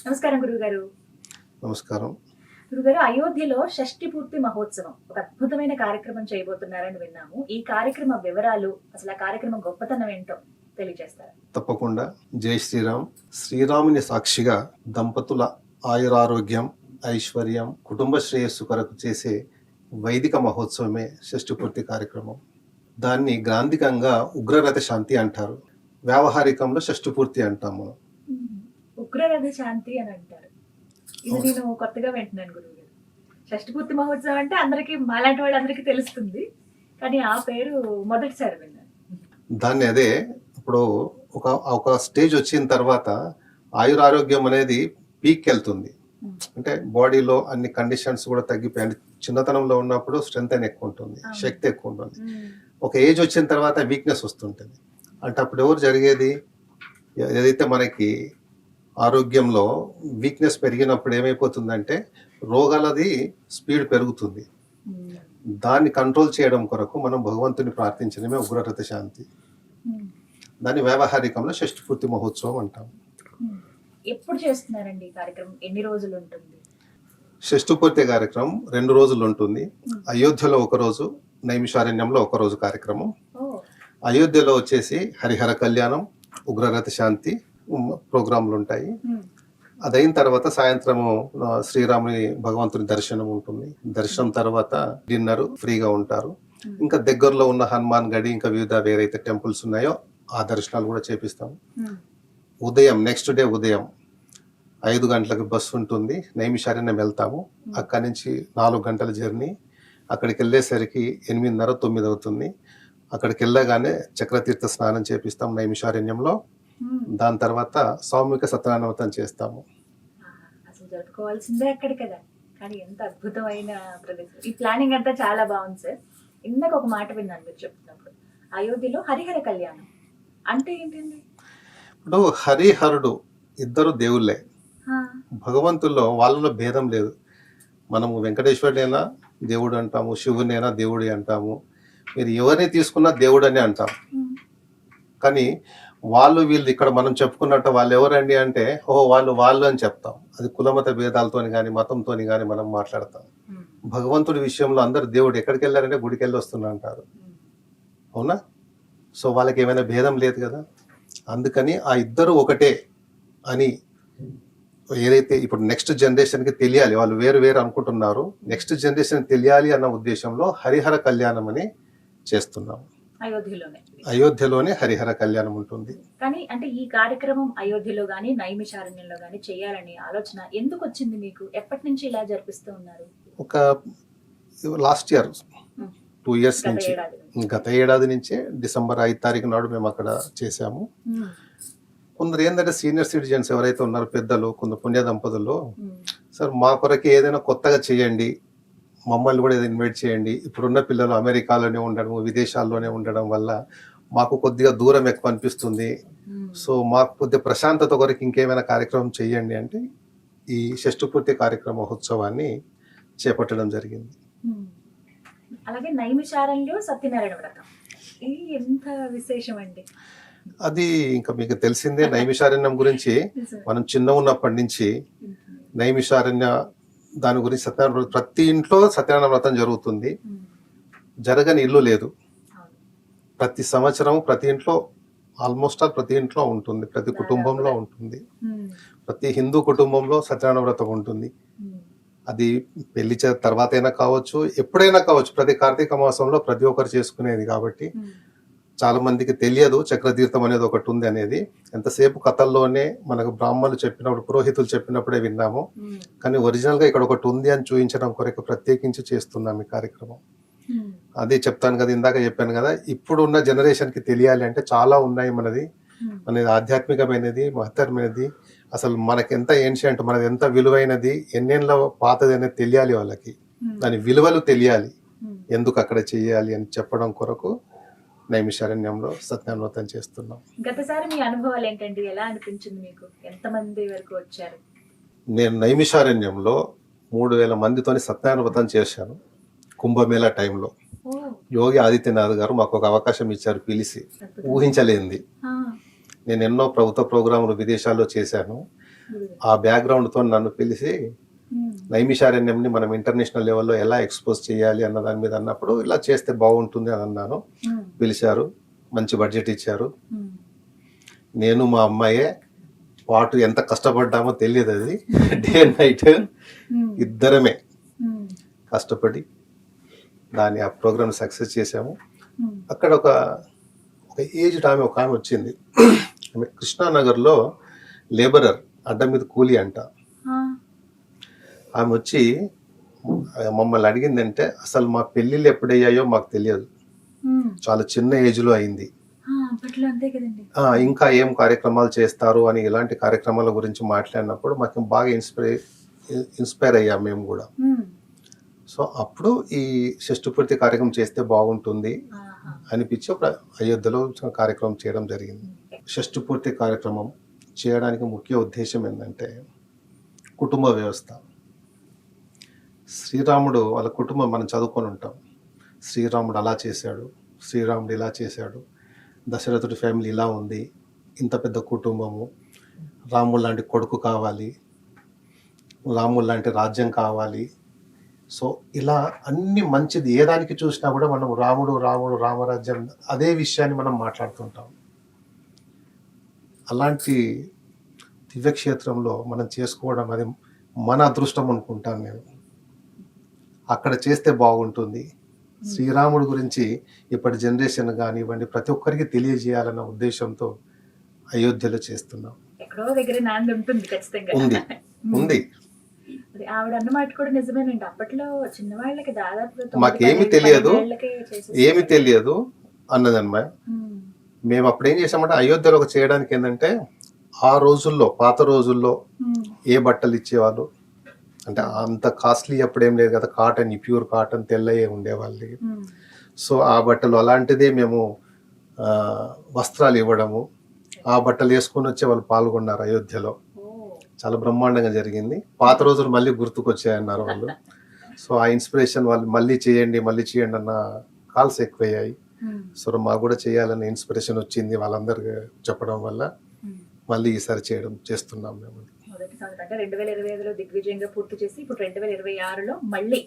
నమస్కారం గురువుగారు. నమస్కారం. గురుగారు, అయోధ్యలో షష్ఠి పూర్తి మహోత్సవం ఒక అద్భుతమైన కార్యక్రమం చేయబోతున్నారని విన్నాము. ఈ కార్యక్రమ వివరాలు, అసలు ఆ కార్యక్రమం గొప్పతనం ఏంటో తెలియజేస్తారా? తప్పకుండా. జై శ్రీరామ్. శ్రీరాముని సాక్షిగా దంపతుల ఆయురారోగ్యం, ఐశ్వర్యం, కుటుంబ శ్రేయస్సు కొరకు చేసే వైదిక మహోత్సవమే షష్ఠి కార్యక్రమం. దాన్ని గ్రాంధికంగా ఉగ్రరథ శాంతి అంటారు. వ్యావహారికంలో షష్ఠి పూర్తి అంటాం మనం. ఉగ్రరథ శాంతి అని అంటారు. ఇది నేను కొత్తగా వింటున్నాను గురువుగారు. షష్ఠి పూర్తి మహోత్సవం అంటే అందరికి, మాలాంటి వాళ్ళందరికీ తెలుస్తుంది, కానీ ఆ పేరు మొదటిసారి విన్నాను. దాన్ని అదే ఇప్పుడు ఒక స్టేజ్ వచ్చిన తర్వాత ఆయురారోగ్యం అనేది పీక్ వెళ్తుంది. అంటే బాడీలో అన్ని కండిషన్స్ కూడా తగ్గిపోయాయి. చిన్నతనంలో ఉన్నప్పుడు స్ట్రెంత్ అని ఎక్కువ ఉంటుంది, శక్తి ఎక్కువ ఉంటుంది. ఒక ఏజ్ వచ్చిన తర్వాత వీక్నెస్ వస్తుంటుంది. అంటే అప్పుడు ఎవరు జరిగేది, ఏదైతే మనకి ఆరోగ్యంలో వీక్నెస్ పెరిగినప్పుడు ఏమైపోతుందంటే రోగాలది స్పీడ్ పెరుగుతుంది. దాన్ని కంట్రోల్ చేయడం కొరకు మనం భగవంతుని ప్రార్థించడమే ఉగ్రరథ శాంతి. దాన్ని వ్యావహారికంలో షష్ఠి పూర్తి మహోత్సవం అంటాం. ఎప్పుడు చేస్తున్నారండి ఈ కార్యక్రమం? ఎన్ని రోజులు ఉంటుంది? షష్ఠి పూర్తి కార్యక్రమం 2 రోజులు ఉంటుంది. అయోధ్యలో 1 రోజు, నైమిషారణ్యంలో 1 రోజు కార్యక్రమం. అయోధ్యలో వచ్చేసి హరిహర కళ్యాణం, ఉగ్రరథ శాంతి ప్రోగ్రాంలు ఉంటాయి. అదైన తర్వాత సాయంత్రము శ్రీరాముని భగవంతుని దర్శనం ఉంటుంది. దర్శనం తర్వాత డిన్నర్, ఫ్రీగా ఉంటారు. ఇంకా దగ్గరలో ఉన్న హనుమాన్ గడి, ఇంకా వివిధ వేరైతే టెంపుల్స్ ఉన్నాయో ఆ దర్శనాలు కూడా చేపిస్తాము. ఉదయం, నెక్స్ట్ డే ఉదయం 5 గంటలకు బస్సు ఉంటుంది. నైమిషారణ్యం వెళ్తాము. అక్కడి నుంచి 4 గంటల జర్నీ. అక్కడికి వెళ్ళేసరికి 8:30, 9 అవుతుంది. అక్కడికి వెళ్ళగానే చక్రతీర్థ స్నానం చేపిస్తాం నైమిషారణ్యంలో. దాని తర్వాత సామూహిక సత్యనారాయణ వ్రతం చేస్తాము. అసలు జరుపుకోవాల్సిందే అక్కడ కదా, కానీ ఎంత అద్భుతమైన ప్రదేశం. ఈ ప్లానింగ్ అంతా చాలా బాగుంది సార్. ఇందాక ఒక మాట విన్నాను మీరు చెప్తున్నప్పుడు, అయోధ్యలో హరిహర కళ్యాణం అంటే ఏంటండి? ఇప్పుడు హరిహరుడు ఇద్దరు దేవుళ్ళే. భగవంతుల్లో వాళ్ళలో భేదం లేదు. మనము వెంకటేశ్వరుడైనా దేవుడు అంటాము, శివునైనా దేవుడి అంటాము, మీరు ఎవరిని తీసుకున్నా దేవుడు అని అంటాం. కానీ వీళ్ళు ఇక్కడ మనం చెప్పుకున్నట్టు వాళ్ళు ఎవరండి అంటే, వాళ్ళు అని చెప్తాం. అది కులమత భేదాలతోని కానీ మతంతోని కానీ మనం మాట్లాడతాం. భగవంతుడి విషయంలో అందరు దేవుడు ఎక్కడికి వెళ్ళారంటే గుడికి వెళ్ళి వస్తున్నా అంటారు. అవునా? సో వాళ్ళకి ఏమైనా భేదం లేదు కదా. అందుకని ఆ ఇద్దరు ఒకటే అని ఏదైతే ఇప్పుడు నెక్స్ట్ జనరేషన్కి తెలియాలి, వాళ్ళు వేరు వేరు అనుకుంటున్నారు, నెక్స్ట్ జనరేషన్ తెలియాలి అన్న ఉద్దేశంలో హరిహర కళ్యాణం అని చేస్తున్నాం. అయోధ్యలోనే హరిహర కళ్యాణం ఉంటుంది. కానీ అంటే ఈ కార్యక్రమం అయోధ్యలో గానీ నైమిషారణ్యంలో గానీ చేయాలనే ఆలోచన ఎందుకు వచ్చింది మీకు? ఎప్పటి నుంచి ఇలా జరిపిస్తూ ఉన్నారు? ఒక లాస్ట్ ఇయర్ 2 years నుంచి, గత ఏడాది నుంచే డిసెంబర్ 5 తారీఖు నాడు మేము అక్కడ చేశాము. కొందరు ఏంటంటే సీనియర్ సిటిజన్స్ ఎవరైతే ఉన్నారో పెద్దలు, కొందరు పుణ్య దంపతుల్లో, సార్ మా కొరకే ఏదైనా కొత్తగా చేయండి, మమ్మల్ని కూడా ఇన్వైట్ చేయండి. ఇప్పుడున్న పిల్లలు అమెరికాలోనే ఉండడం, విదేశాల్లోనే ఉండడం వల్ల మాకు కొద్దిగా దూరం ఎక్కువ అనిపిస్తుంది. సో మాకు కొద్దిగా ప్రశాంతత కొరకు ఇంకేమైనా కార్యక్రమం చేయండి అంటే ఈ షష్ఠి పూర్తి కార్యక్రమ మహోత్సవాన్ని చేపట్టడం జరిగింది. అలాగే నైమిషారణ్యం సత్యనారాయణ వ్రతం, ఇది ఎంత విశేషం అండి? అది ఇంకా మీకు తెలిసిందే. నైమిషారణ్యం గురించి మనం చిన్న ఉన్నప్పటి నుంచి నైమిషారణ్య దాని గురించి సత్యనారాయణ, ప్రతి ఇంట్లో సత్యనారాయణ వ్రతం జరుగుతుంది. జరగని ఇల్లు లేదు. ప్రతి సంవత్సరం ప్రతి ఇంట్లో, ఆల్మోస్ట్ ప్రతి ఇంట్లో ఉంటుంది, ప్రతి కుటుంబంలో ఉంటుంది. ప్రతి హిందూ కుటుంబంలో సత్యనారాయణ వ్రతం ఉంటుంది. అది పెళ్లి తర్వాత అయినా కావచ్చు, ఎప్పుడైనా కావచ్చు, ప్రతి కార్తీక మాసంలో ప్రతి ఒక్కరు చేసుకునేది. కాబట్టి చాలా మందికి తెలియదు చక్రతీర్థం అనేది ఒకటి ఉంది అనేది. ఎంతసేపు కథల్లోనే మనకు బ్రాహ్మణులు చెప్పినప్పుడు, పురోహితులు చెప్పినప్పుడే విన్నాము. కానీ ఒరిజినల్ గా ఇక్కడ ఒకటి ఉంది అని చూపించడం కొరకు ప్రత్యేకించి చేస్తున్నాం ఈ కార్యక్రమం. అదే చెప్తాను కదా, ఇందాక చెప్పాను కదా, ఇప్పుడున్న జనరేషన్ కి తెలియాలి అంటే చాలా ఉన్నాయి. మనది ఆధ్యాత్మికమైనది, మహత్తరమైనది, అసలు మనకి ఎంత ఏన్షియంట్, మనది ఎంత విలువైనది, ఎన్నేళ్ళ పాతది అనేది తెలియాలి వాళ్ళకి. దాని విలువలు తెలియాలి, ఎందుకు అక్కడ చేయాలి అని చెప్పడం కొరకు నైమిషారణ్యంలో సత్యనారాయణ వ్రతం చేస్తున్నాం. గతసారి మీ అనుభవాలు ఏంటండి? ఎలా అనిపించింది మీకు? ఎంతమంది వరకు వచ్చారు? నేను నైమిషారణ్యంలో 3000 మందితోని సత్యనారాయణ వ్రతం చేశాను కుంభమేళా టైంలో. యోగి ఆదిత్యనాథ్ గారు మాకు ఒక అవకాశం ఇచ్చారు, పిలిచి. ఊహించలేంది. నేను ఎన్నో ప్రభుత్వ ప్రోగ్రాములు విదేశాల్లో చేశాను. ఆ బ్యాక్గ్రౌండ్తో నన్ను పిలిచి నైమిషారణ్యంని మనం ఇంటర్నేషనల్ లెవెల్లో ఎలా ఎక్స్పోజ్ చేయాలి అన్న దాని మీద అన్నప్పుడు ఇలా చేస్తే బాగుంటుంది అని అన్నాను. పిలిచారు, మంచి బడ్జెట్ ఇచ్చారు. నేను మా అమ్మాయే పాటు ఎంత కష్టపడ్డామో తెలియదు, అది డే అండ్ నైట్ ఇద్దరమే కష్టపడి దాన్ని ఆ ప్రోగ్రామ్ సక్సెస్ చేసాము. అక్కడ ఒక ఏజ్డ్ ఆమె ఒక ఆమె వచ్చింది. ఆమె కృష్ణానగర్లో లేబరర్, అడ్డ మీద కూలీ అంట. ఆమె వచ్చి మమ్మల్ని అడిగిందంటే అసలు మా పెళ్ళిళ్ళు ఎప్పుడయ్యాయో మాకు తెలియదు, చాలా చిన్న ఏజ్లో అయింది. ఇంకా ఏం కార్యక్రమాలు చేస్తారు అని ఇలాంటి కార్యక్రమాల గురించి మాట్లాడినప్పుడు మాకు బాగా ఇన్స్పైర్ అయ్యాం మేము కూడా. సో అప్పుడు ఈ షష్ఠపూర్తి కార్యక్రమం చేస్తే బాగుంటుంది అనిపించి ఒక అయోధ్యలో కార్యక్రమం చేయడం జరిగింది. షష్ఠపూర్తి కార్యక్రమం చేయడానికి ముఖ్య ఉద్దేశం ఏంటంటే కుటుంబ వ్యవస్థ. శ్రీరాముడు వాళ్ళ కుటుంబం మనం చదువుకొని ఉంటాం. శ్రీరాముడు అలా చేశాడు, శ్రీరాముడు ఇలా చేశాడు, దశరథుడి ఫ్యామిలీ ఇలా ఉంది, ఇంత పెద్ద కుటుంబము, రాముడు లాంటి కొడుకు కావాలి, రాముడు లాంటి రాజ్యం కావాలి. సో ఇలా అన్ని మంచిది ఏ దానికి చూసినా కూడా మనం రాముడు రాముడు రామరాజ్యం అదే విషయాన్ని మనం మాట్లాడుతుంటాం. అలాంటి దివ్యక్షేత్రంలో మనం చేసుకోవడం అది మన అదృష్టం అనుకుంటాను నేను. అక్కడ చేస్తే బాగుంటుంది. శ్రీరాముడి గురించి ఇప్పటి జనరేషన్ కానివ్వండి ప్రతి ఒక్కరికి తెలియజేయాలన్న ఉద్దేశంతో అయోధ్యలో చేస్తున్నాం. ఉంది. ఆవిడ అన్నమాట కూడా నిజమేనండి. అప్పట్లో చిన్నవాళ్ళకి దాదాపు మాకేమి తెలియదు అన్నదన్నమాట. మేము అప్పుడు ఏం చేసామంటే అయోధ్యలో చేయడానికి ఏంటంటే ఆ రోజుల్లో పాత రోజుల్లో ఏ బట్టలు ఇచ్చేవాళ్ళు అంటే అంత కాస్ట్లీ అప్పుడేం లేదు కదా, కాటన్, ప్యూర్ కాటన్ తెల్లయే ఉండేవాళ్ళు. సో ఆ బట్టలు అలాంటిదే మేము వస్త్రాలు ఇవ్వడము, ఆ బట్టలు వేసుకొని వచ్చే వాళ్ళు పాల్గొన్నారు అయోధ్యలో. చాలా బ్రహ్మాండంగా జరిగింది. పాత రోజులు మళ్ళీ గుర్తుకొచ్చాయన్నారు వాళ్ళు. సో ఆ ఇన్స్పిరేషన్ వాళ్ళు మళ్ళీ చేయండి అన్న కాల్స్ ఎక్కువయ్యాయి. సో మాకు కూడా చేయాలన్న ఇన్స్పిరేషన్ వచ్చింది వాళ్ళందరికీ చెప్పడం వల్ల మళ్ళీ ఈసారి చేస్తున్నాం మేము. అంటే 2025లో దిగ్విజయంగా పూర్తి చేసి ఇప్పుడు 2026లో మళ్ళీ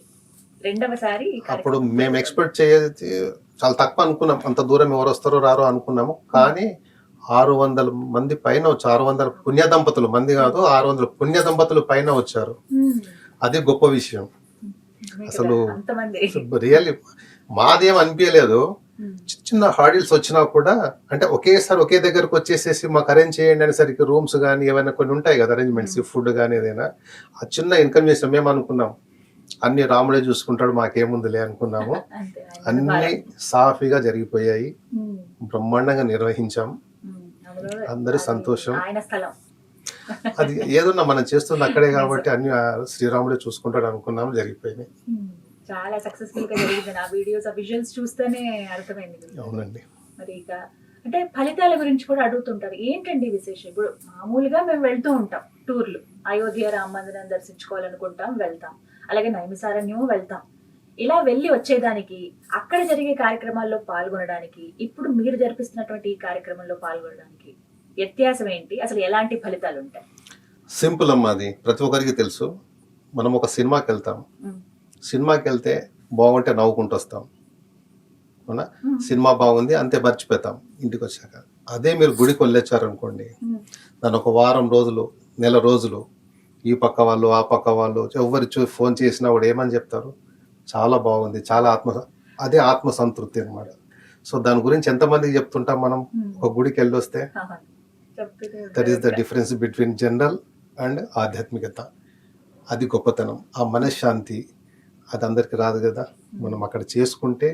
రెండవసారి. అప్పుడు మేము ఎక్స్పెక్ట్ చేయాలి చాలా తక్కువ అనుకున్నాం, అంత దూరం ఎవరు వస్తారో రారో అనుకున్నాము. కానీ 600 మంది పైన వచ్చారు. 600 పుణ్య దంపతులు, మంది కాదు 600 పుణ్య దంపతులు పైన వచ్చారు. అది గొప్ప విషయం. అసలు రియల్లీ మాదేం అనిపించలేదు. చిన్న హార్డిల్స్ వచ్చినా కూడా అంటే ఒకేసారి ఒకే దగ్గరకు వచ్చేసేసి మాకు అరేంజ్ చేయండి అని సరికి రూమ్స్ కానీ ఏమైనా కొన్ని ఉంటాయి కదా అరేంజ్మెంట్స్, ఫుడ్ కానీ ఏదైనా ఆ చిన్న ఇన్కన్వీనియన్స్ మేము అనుకున్నాం అన్ని రాముడే చూసుకుంటాడు మాకేముందిలే అనుకున్నాము. అన్ని సాఫీగా జరిగిపోయాయి, బ్రహ్మాండంగా నిర్వహించాం, అందరి సంతోషం. అది ఏదన్నా మనం చేస్తుంది అక్కడే కాబట్టి అన్ని శ్రీరాముడే చూసుకుంటాడు అనుకున్నాము, జరిగిపోయినాయి. చాలా సక్సెస్ఫుల్ గా జరిగింది. ఆ వీడియోస్ ఆ విజువల్స్ చూస్తేనే అర్థమైంది. అవునండి. మరి ఇక అంటే ఫలితాల గురించి కూడా అడుగుతుంటారు, ఏంటండి విశేషం? ఇప్పుడు మామూలుగా మేము వెళ్తూ ఉంటాం టూర్లు, అయోధ్య రామ మందిరం దర్శించుకోవాలనుకుంటాం, వెళ్తాం, అలాగే నైమిసారణ్యం వెళ్తాం. ఇలా వెళ్ళి వచ్చేదానికి, అక్కడ జరిగే కార్యక్రమాల్లో పాల్గొనడానికి, ఇప్పుడు మీరు జరిపిస్తున్నటువంటి ఈ కార్యక్రమంలో పాల్గొనడానికి వ్యత్యాసం ఏంటి? అసలు ఎలాంటి ఫలితాలు ఉంటాయి? సింపుల్ అమ్మా, అది ప్రతి ఒక్కరికి తెలుసు. మనం ఒక సినిమాకి వెళ్తాం, సినిమాకి వెళ్తే బాగుంటే నవ్వుకుంటూ వస్తాం, అవునా? సినిమా బాగుంది అంతే మర్చిపోతాం ఇంటికి వచ్చాక. అదే మీరు గుడికి వెళ్ళొచ్చారనుకోండి, దాని ఒక వారం రోజులు, నెల రోజులు ఈ పక్క వాళ్ళు ఆ పక్క వాళ్ళు ఎవరు ఫోన్ చేసినా కూడా ఏమని చెప్తారు, చాలా బాగుంది, చాలా అదే ఆత్మ సంతృప్తి అనమాట. సో దాని గురించి ఎంతమందికి చెప్తుంటాం మనం ఒక గుడికి వెళ్ళొస్తే. That is the difference between general and ఆధ్యాత్మికత. అది గొప్పతనం, ఆ మనశ్శాంతి అది అందరికి రాదు కదా. మనం అక్కడ చేసుకుంటే,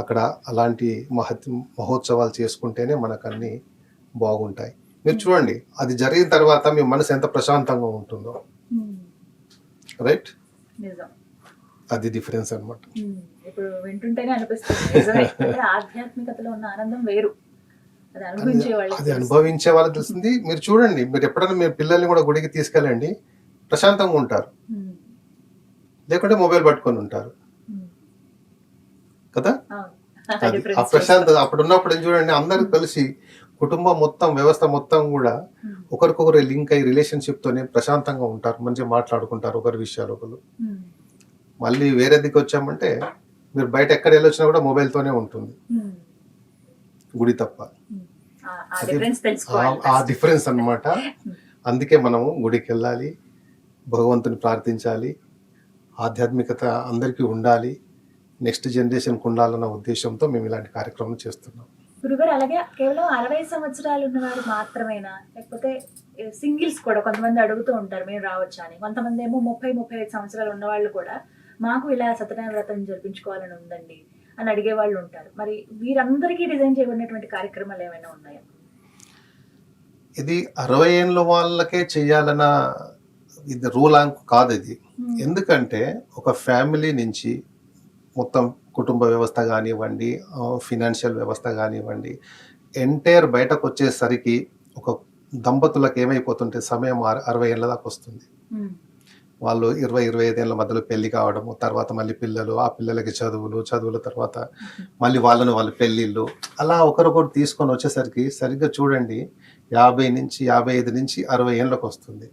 అక్కడ అలాంటి మహోత్సవాలు చేసుకుంటేనే మనకు అన్ని బాగుంటాయి. మీరు చూడండి, అది జరిగిన తర్వాత మీ మనసు ఎంత ప్రశాంతంగా ఉంటుందో, రైట్? అది డిఫరెన్స్ అన్నమాట. ఇప్పుడు వింటుంటేనే అనిపిస్తుంది ఆధ్యాత్మికతలో ఉన్న ఆనందం వేరు. అది అనుభవించే వాళ్ళకి తెలిసింది. మీరు చూడండి, మీరు ఎప్పుడైనా మీ పిల్లల్ని కూడా గుడికి తీసుకెళ్ళండి, ప్రశాంతంగా ఉంటారు. లేకుంటే మొబైల్ పట్టుకొని ఉంటారు కదా. ఆ ప్రశాంతత అప్పుడు ఉన్నప్పుడు చూడండి, అందరూ కలిసి కుటుంబం మొత్తం వ్యవస్థ మొత్తం కూడా ఒకరికొకరు లింక్ అయ్యి రిలేషన్షిప్ తోనే ప్రశాంతంగా ఉంటారు, మంచిగా మాట్లాడుకుంటారు ఒకరి విషయాలు ఒకరు. మళ్ళీ వేరే దిక్కు వచ్చామంటే మీరు బయట ఎక్కడ వెళ్ళొచ్చినా కూడా మొబైల్ తోనే ఉంటుంది, గుడి తప్ప. ఆ డిఫరెన్స్ అన్నమాట. అందుకే మనము గుడికి వెళ్ళాలి, భగవంతుని ప్రార్థించాలి, ఆధ్యాత్మికత అందరికీ ఉండాలి, నెక్స్ట్ జనరేషన్కి ఉండాలన్న ఉద్దేశంతో మేము ఇలాంటి కార్యక్రమం చేస్తున్నాం. గురుగారు, అలాగే కేవలం 60 సంవత్సరాలు ఉన్నవారు మాత్రమేనా, లేకపోతే సింగిల్స్ కూడా కొంతమంది అడుగుతూ ఉంటారు మేము రావచ్చా అని. కొంతమంది ఏమో 30-35 సంవత్సరాలు ఉన్న వాళ్ళు కూడా మాకు ఇలా సత్యనారాయణ వ్రతం జరిపించుకోవాలని ఉందండి అని అడిగే వాళ్ళు ఉంటారు. మరి వీరందరికీ డిజైన్ చేయబడినటువంటి కార్యక్రమాలు ఏమైనా ఉన్నాయా? ఇది 60 ఏళ్ళ వాళ్ళకే చెయ్యాలన్న ఇది రూల్ కాదు ఇది. ఎందుకంటే ఒక ఫ్యామిలీ నుంచి మొత్తం కుటుంబ వ్యవస్థ కానివ్వండి, ఫినాన్షియల్ వ్యవస్థ కానివ్వండి, ఎంటైర్ బయటకు వచ్చేసరికి ఒక దంపతులకు ఏమైపోతుంటే సమయం 60 ఏళ్ళ దాకా వస్తుంది. వాళ్ళు 20-25 ఏళ్ళ మధ్యలో పెళ్లి కావడము, తర్వాత మళ్ళీ పిల్లలు, ఆ పిల్లలకి చదువుల తర్వాత మళ్ళీ వాళ్ళ పెళ్లిళ్ళు, అలా ఒకరొకరు తీసుకొని వచ్చేసరికి సరిగ్గా చూడండి 55 నుంచి 60 ఏళ్ళకి వస్తుంది.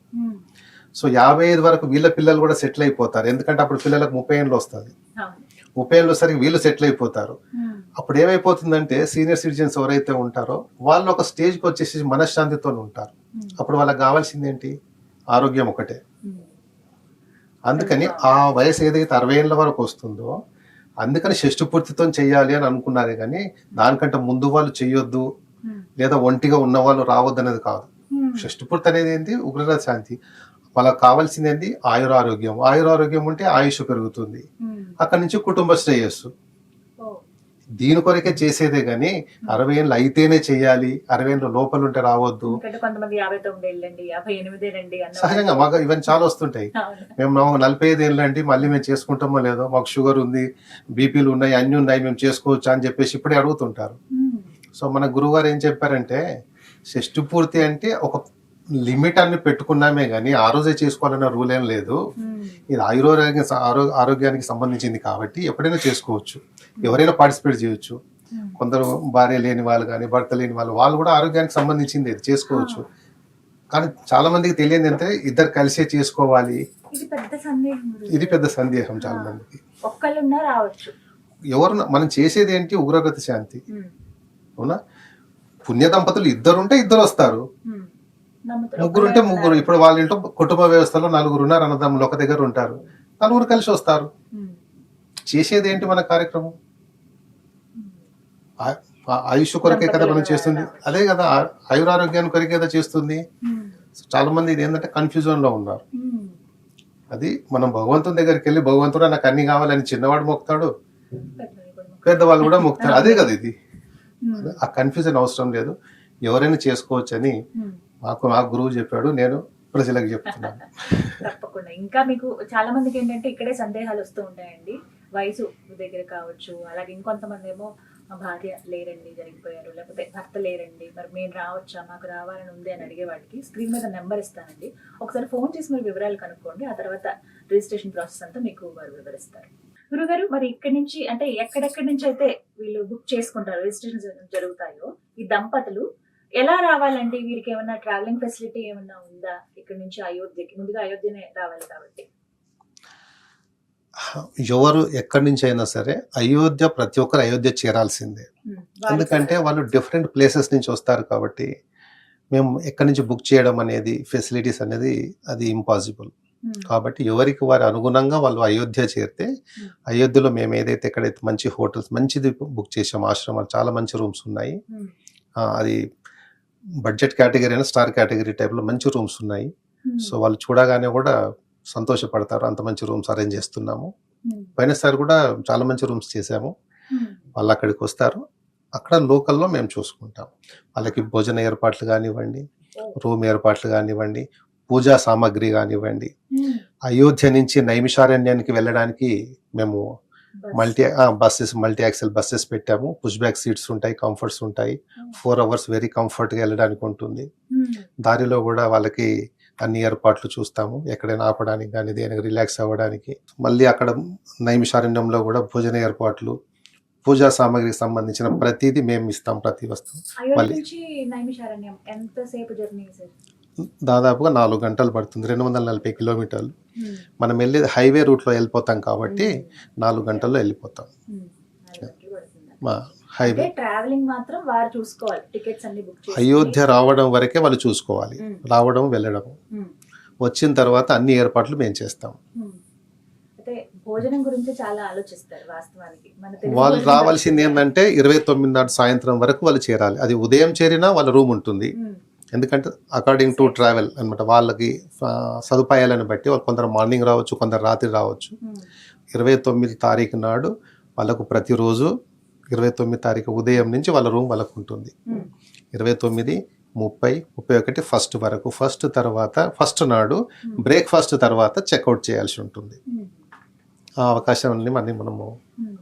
సో 55 వరకు వీళ్ళ పిల్లలు కూడా సెటిల్ అయిపోతారు, ఎందుకంటే అప్పుడు పిల్లలకు 30 ఏళ్ళు వస్తుంది. 30 ఏళ్ళు సరికి వీళ్ళు సెటిల్ అయిపోతారు. అప్పుడు ఏమైపోతుందంటే సీనియర్ సిటిజన్స్ ఎవరైతే ఉంటారో వాళ్ళు ఒక స్టేజ్కి వచ్చేసి మనశ్శాంతితో ఉంటారు. అప్పుడు వాళ్ళకి కావాల్సింది ఏంటి? ఆరోగ్యం ఒకటే. అందుకని ఆ వయసు ఏదైతే 60 ఏళ్ళ వరకు వస్తుందో అందుకని షష్ఠి పూర్తితో చెయ్యాలి అని అనుకున్నారే కానీ దానికంటే ముందు వాళ్ళు చెయ్యొద్దు లేదా ఒంటిగా ఉన్న వాళ్ళు రావద్దు అనేది కాదు. షష్ఠి పూర్తి అనేది ఏంటి? ఉగ్రరథ శాంతి. వాళ్ళకి కావాల్సింది ఏంటి? ఆయురారోగ్యం ఉంటే ఆయుష్ పెరుగుతుంది, అక్కడి నుంచి కుటుంబ శ్రేయస్సు. దీని కొరకే చేసేదే గాని 60 ఏళ్ళు అయితేనే చెయ్యాలి, 60 ఏళ్ళ లోపల ఉంటే రావద్దు. సహజంగా మాకు ఇవన్నీ చాలా వస్తుంటాయి. మేము 45 ఏళ్ళు అండి, మళ్ళీ మేము చేసుకుంటామో లేదో, మాకు షుగర్ ఉంది, బీపీలు ఉన్నాయి, అన్ని ఉన్నాయి, మేము చేసుకోవచ్చా అని చెప్పేసి ఇప్పుడే అడుగుతుంటారు. సో మన గురువుగారు ఏం చెప్పారంటే షష్ఠి పూర్తి అంటే ఒక లిమిట్ అన్ని పెట్టుకున్నామే గానీ ఆ రోజే చేసుకోవాలన్న రూల్ ఏం లేదు. ఇది ఆరోగ్యానికి సంబంధించింది కాబట్టి ఎప్పుడైనా చేసుకోవచ్చు, ఎవరైనా పార్టిసిపేట్ చేయొచ్చు. కొందరు భార్య లేని వాళ్ళు కానీ భర్త లేని వాళ్ళు కూడా ఆరోగ్యానికి సంబంధించింది ఇది చేసుకోవచ్చు. కానీ చాలా మందికి తెలియదు అంటే ఇద్దరు కలిసే చేసుకోవాలి. ఇది పెద్ద సందేహం చాలా మందికి. ఎవరు మనం చేసేది ఏంటి? ఉగ్రగత శాంతి. అవునా? పుణ్య దంపతులు ఇద్దరుంటే ఇద్దరు వస్తారు, ముగ్గురుంటే ముగ్గురు. ఇప్పుడు వాళ్ళ ఇంట్లో కుటుంబ వ్యవస్థలో 4 ఉన్నారు, అన్నదమ్ములు ఒక దగ్గర ఉంటారు, 4 కలిసి వస్తారు. చేసేది ఏంటి మన కార్యక్రమం? ఆయుష్ కొరకే కదా మనం చేస్తుంది, అదే కదా ఆయురారోగ్యాన్ని కొరకే కదా చేస్తుంది. చాలా మంది ఇది ఏంటంటే కన్ఫ్యూజన్ లో ఉన్నారు. అది మనం భగవంతుని దగ్గరికి వెళ్ళి భగవంతుడు నాకు అన్ని కావాలని చిన్నవాడు మొక్కుతాడు, పెద్దవాళ్ళు కూడా మొక్కుతారు, అదే కదా ఇది. ఆ కన్ఫ్యూజన్ అవసరం లేదు, ఎవరైనా చేసుకోవచ్చు అని మా గురువు చెప్పాడు, నేను ప్రజలకు చెప్తున్నాను. తప్పకుండా. ఇంకా మీకు చాలా మందికి ఏంటంటే ఇక్కడే సందేహాలు వస్తూ ఉంటాయండి, వయసు దగ్గర కావచ్చు, అలాగే ఇంకొంతమంది ఏమో భార్య లేరండి జరిగిపోయారు, లేకపోతే భర్త లేరండి, మరి మేము రావచ్చా, మాకు రావాలని ఉంది అని అడిగే వాడికి స్క్రీన్ మీద నెంబర్ ఇస్తానండి, ఒకసారి ఫోన్ చేసి మీరు వివరాలు కనుక్కోండి. ఆ తర్వాత రిజిస్ట్రేషన్ ప్రాసెస్ అంతా మీకు వారు వివరిస్తారు. గురుగారు, మరి ఇక్కడి నుంచి అంటే ఎక్కడెక్కడి నుంచి అయితే వీళ్ళు బుక్ చేసుకుంటారో, రిజిస్ట్రేషన్ జరుగుతాయో, ఈ దంపతులు ఎలా రావాలంటే వీరికి ఏమన్నా ట్రావెలింగ్ ఫెసిలిటీ ఏమన్నా ఉందా? ఇక్కడ నుంచి అయోధ్యకి, ముందుగా అయోధ్యనే రావాలి కాబట్టి ఎవరు ఎక్కడి నుంచి అయినా సరే అయోధ్య, ప్రతి ఒక్కరు అయోధ్య చేరాల్సిందే. ఎందుకంటే వాళ్ళు డిఫరెంట్ ప్లేసెస్ నుంచి వస్తారు కాబట్టి మేము ఎక్కడి నుంచి బుక్ చేయడం అనేది ఫెసిలిటీస్ అనేది అది ఇంపాసిబుల్. కాబట్టి ఎవరికి వారి అనుగుణంగా వాళ్ళు అయోధ్య చేరితే, అయోధ్యలో మేము ఏదైతే ఎక్కడైతే మంచి హోటల్స్ మంచిది బుక్ చేసాము, ఆశ్రమాలు చాలా మంచి రూమ్స్ ఉన్నాయి, అది బడ్జెట్ కేటగిరీ అయినా స్టార్ కేటగిరీ టైప్లో మంచి రూమ్స్ ఉన్నాయి. సో వాళ్ళు చూడగానే కూడా సంతోషపడతారు, అంత మంచి రూమ్స్ అరేంజ్ చేస్తున్నాము. పోయినసారి కూడా చాలా మంచి రూమ్స్ చేసాము. వాళ్ళు అక్కడికి వస్తారు, అక్కడ లోకల్లో మేము చూసుకుంటాం. వాళ్ళకి భోజన ఏర్పాట్లు కానివ్వండి, రూమ్ ఏర్పాట్లు కానివ్వండి, పూజా సామాగ్రి కానివ్వండి. అయోధ్య నుంచి నైమిషారణ్యానికి వెళ్ళడానికి మేము మల్టీ యాక్సెల్ బస్సెస్ పెట్టాము. పుష్ బ్యాక్ సీట్స్ ఉంటాయి, కంఫర్ట్స్ ఉంటాయి, 4 hours వెరీ కంఫర్ట్గా వెళ్ళడానికి ఉంటుంది. దారిలో కూడా వాళ్ళకి అన్ని ఏర్పాట్లు చూస్తాము, ఎక్కడైనా ఆపడానికి కానీ దేనికి రిలాక్స్ అవ్వడానికి. మళ్ళీ అక్కడ నైమిషారణ్యంలో కూడా భోజన ఏర్పాట్లు, పూజా సామాగ్రికి సంబంధించిన ప్రతిదీ మేము ఇస్తాం, ప్రతి వస్తువు. అయోధ్య మళ్ళీ నుంచి నైమిషారణ్యం ఎంతసేపు జర్నీ సార్? దాదాపుగా 4 గంటలు పడుతుంది, 240 కిలోమీటర్లు. మనం వెళ్ళేది హైవే రూట్లో వెళ్ళిపోతాం కాబట్టి 4 గంటల్లో వెళ్ళిపోతాం. మా హైవే ట్రావెలింగ్ మాత్రం వారు చూసుకోవాలి, టికెట్స్ అన్ని బుక్ చేసి. అయోధ్య రావడం వరకే వాళ్ళు చూసుకోవాలి, రావడం వెళ్ళడం. వచ్చిన తర్వాత అన్ని ఏర్పాట్లు మేము చేస్తాం. అయితే భోజనం గురించి చాలా ఆలోచిస్తారు వాస్తవానికి. మన తెలుగు వాళ్ళు భోజనం రావాల్సింది ఏంటంటే 29 నాడు సాయంత్రం వరకు వాళ్ళు చేరాలి. అది ఉదయం చేరినా వాళ్ళ రూమ్ ఉంటుంది, ఎందుకంటే అకార్డింగ్ టు ట్రావెల్ అనమాట. వాళ్ళకి సదుపాయాలను బట్టి వాళ్ళు కొందరు మార్నింగ్ రావచ్చు, కొందరు రాత్రి రావచ్చు. 29 తారీఖు నాడు వాళ్ళకు ప్రతిరోజు 29 తారీఖు ఉదయం నుంచి వాళ్ళ రూమ్ వాళ్ళకు ఉంటుంది. 29, 30, 31 ఫస్ట్ వరకు. ఫస్ట్ తర్వాత ఫస్ట్ నాడు బ్రేక్ఫాస్ట్ తర్వాత చెక్అవుట్ చేయాల్సి ఉంటుంది. ఆ అవకాశాన్ని మనము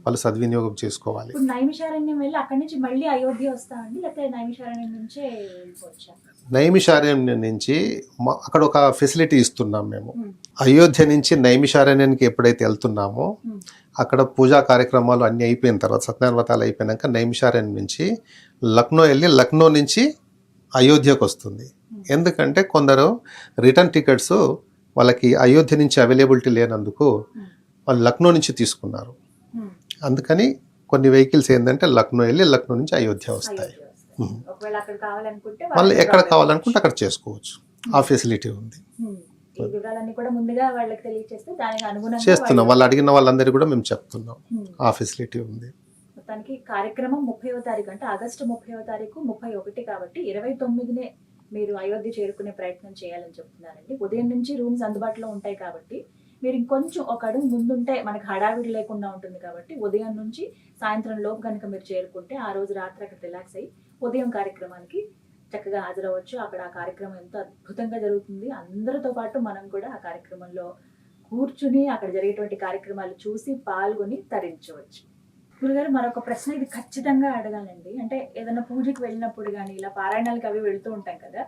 వాళ్ళు సద్వినియోగం చేసుకోవాలి. ఇప్పుడు నైమిషారణ్యం వెళ్ళి అక్కడి నుంచి మళ్ళీ అయోధ్య వస్తామండి, లేకపోతే నైమిషారణ్యం నుంచే వెళ్ళిపోవచ్చా? నైమిషారణ్యం నుంచి అక్కడ ఒక ఫెసిలిటీ ఇస్తున్నాం మేము. అయోధ్య నుంచి నైమిషారణ్యానికి ఎప్పుడైతే వెళ్తున్నామో అక్కడ పూజా కార్యక్రమాలు అన్నీ అయిపోయిన తర్వాత, సత్యనారాయణ వ్రతాలు అయిపోయినాక నైమిషారణ్యం నుంచి లక్నో వెళ్ళి లక్నో నుంచి అయోధ్యకు వస్తుంది. ఎందుకంటే కొందరు రిటర్న్ టికెట్స్ వాళ్ళకి అయోధ్య నుంచి అవైలబిలిటీ లేనందుకు వాళ్ళు లక్నో నుంచి తీసుకున్నారు. అందుకని కొన్ని వెహికల్స్ ఏంటంటే లక్నో వెళ్ళి లక్నో నుంచి అయోధ్య వస్తాయి. ఒకవేళ అక్కడ కావాలనుకుంటే వాళ్ళు ఎక్కడ కావాలనుకుంటే అక్కడ చేసుకోవచ్చు, ఆ ఫెసిలిటీ ఉంది. ఈ వివరాలన్నీ కూడా ముందుగా వాళ్ళకి తెలియజేస్తే దానికి అనుగుణంగా చేస్తున్నాం. వాళ్ళు అడిగిన వాళ్ళందరికీ కూడా మేము చెప్తున్నాం, ఆ ఫెసిలిటీ ఉంది. మొత్తానికి కార్యక్రమం 30వ తారీఖు అంటే ఆగస్టు 30వ తారీఖు 31 కాబట్టి 29నే మీరు అయోధ్య చేరుకునే ప్రయత్నం చేయాలని చెప్తున్నారండి. ఉదయం నుంచి రూమ్స్ అందుబాటులో ఉంటాయి కాబట్టి మీరు ఇంకొంచెం ఒక అడుగు ముందుంటే మనకు హడావిడి లేకుండా ఉంటుంది కాబట్టి ఉదయం నుంచి సాయంత్రం లోపు కనుక మీరు చేరుకుంటే ఆ రోజు రాత్రి అక్కడ రిలాక్స్ అయ్యి ఉదయం కార్యక్రమానికి చక్కగా హాజరవచ్చు. అక్కడ ఆ కార్యక్రమం ఎంతో అద్భుతంగా జరుగుతుంది. అందరితో పాటు మనం కూడా ఆ కార్యక్రమంలో కూర్చుని అక్కడ జరిగేటువంటి కార్యక్రమాలు చూసి పాల్గొని తరించవచ్చు. గురుగారు, మరొక ప్రశ్న ఇది ఖచ్చితంగా అడగాలండి. అంటే ఏదైనా పూజకి వెళ్ళినప్పుడు కానీ ఇలా పారాయణాలకు అవి వెళ్తూ ఉంటాం కదా,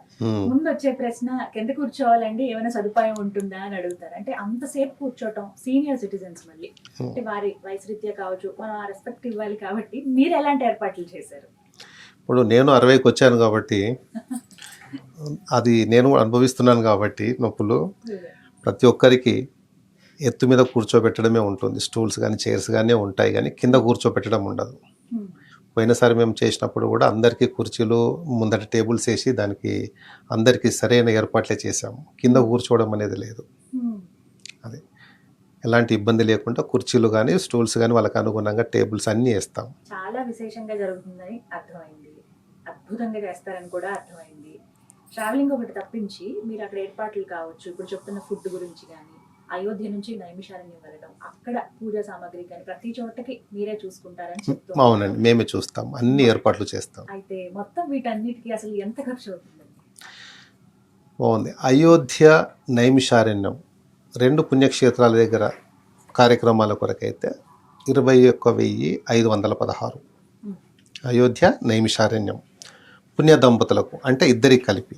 ముందు వచ్చే ప్రశ్న కింద కూర్చోవాలండి, ఏమైనా సదుపాయం ఉంటుందా అని అడుగుతారు. అంటే అంతసేపు కూర్చోవటం సీనియర్ సిటిజన్స్ మళ్ళీ అంటే వారి వయసు రీత్యా కావచ్చు, మనం ఆ రెస్పెక్ట్ ఇవ్వాలి కాబట్టి మీరు ఎలాంటి ఏర్పాట్లు చేశారు? ఇప్పుడు నేను 60కి వచ్చాను కాబట్టి అది నేను అనుభవిస్తున్నాను కాబట్టి నొప్పులు ప్రతి ఒక్కరికి ఎత్తు మీద కూర్చోబెట్టడమే ఉంటుంది. స్టూల్స్ కానీ చైర్స్ కానీ ఉంటాయి, కానీ కింద కూర్చోబెట్టడం ఉండదు. పోయినసారి మేము చేసినప్పుడు కూడా అందరికీ కుర్చీలు ముందట టేబుల్స్ వేసి దానికి అందరికీ సరైన ఏర్పాట్లే చేసాము. కింద కూర్చోవడం అనేది లేదు. అది ఎలాంటి ఇబ్బంది లేకుండా కుర్చీలు కానీ స్టూల్స్ కానీ వాళ్ళకి అనుగుణంగా టేబుల్స్ అన్నీ వేస్తాం. చాలా విశేషంగా జరుగుతుందని అర్థమైంది, అద్భుతంగా చేస్తారని కూడా అర్థమైంది. ట్రావెలింగ్ ఒకటి తప్పించి మీరు అక్కడ ఏర్పాట్లు కావచ్చు, ఇప్పుడు చెప్తున్న ఫుడ్ గురించి కానీ, అయోధ్య నుంచి నైమిషారణ్యం వెళ్ళడం, అక్కడ పూజా సామాగ్రి కానీ ప్రతి చోటకి మీరే చూసుకుంటారని చెప్తారు. అవునండి, మేమే చూస్తాం, అన్ని ఏర్పాట్లు చేస్తాం. అయితే మొత్తం వీటన్నిటికీ అసలు ఎంత ఖర్చు అవుతుందండి? బాగుంది. అయోధ్య నైమిషారణ్యం 2 పుణ్యక్షేత్రాల దగ్గర కార్యక్రమాల కొరకైతే 21,516. అయోధ్య నైమిషారణ్యం పుణ్య దంపతులకు అంటే ఇద్దరికి కలిపి,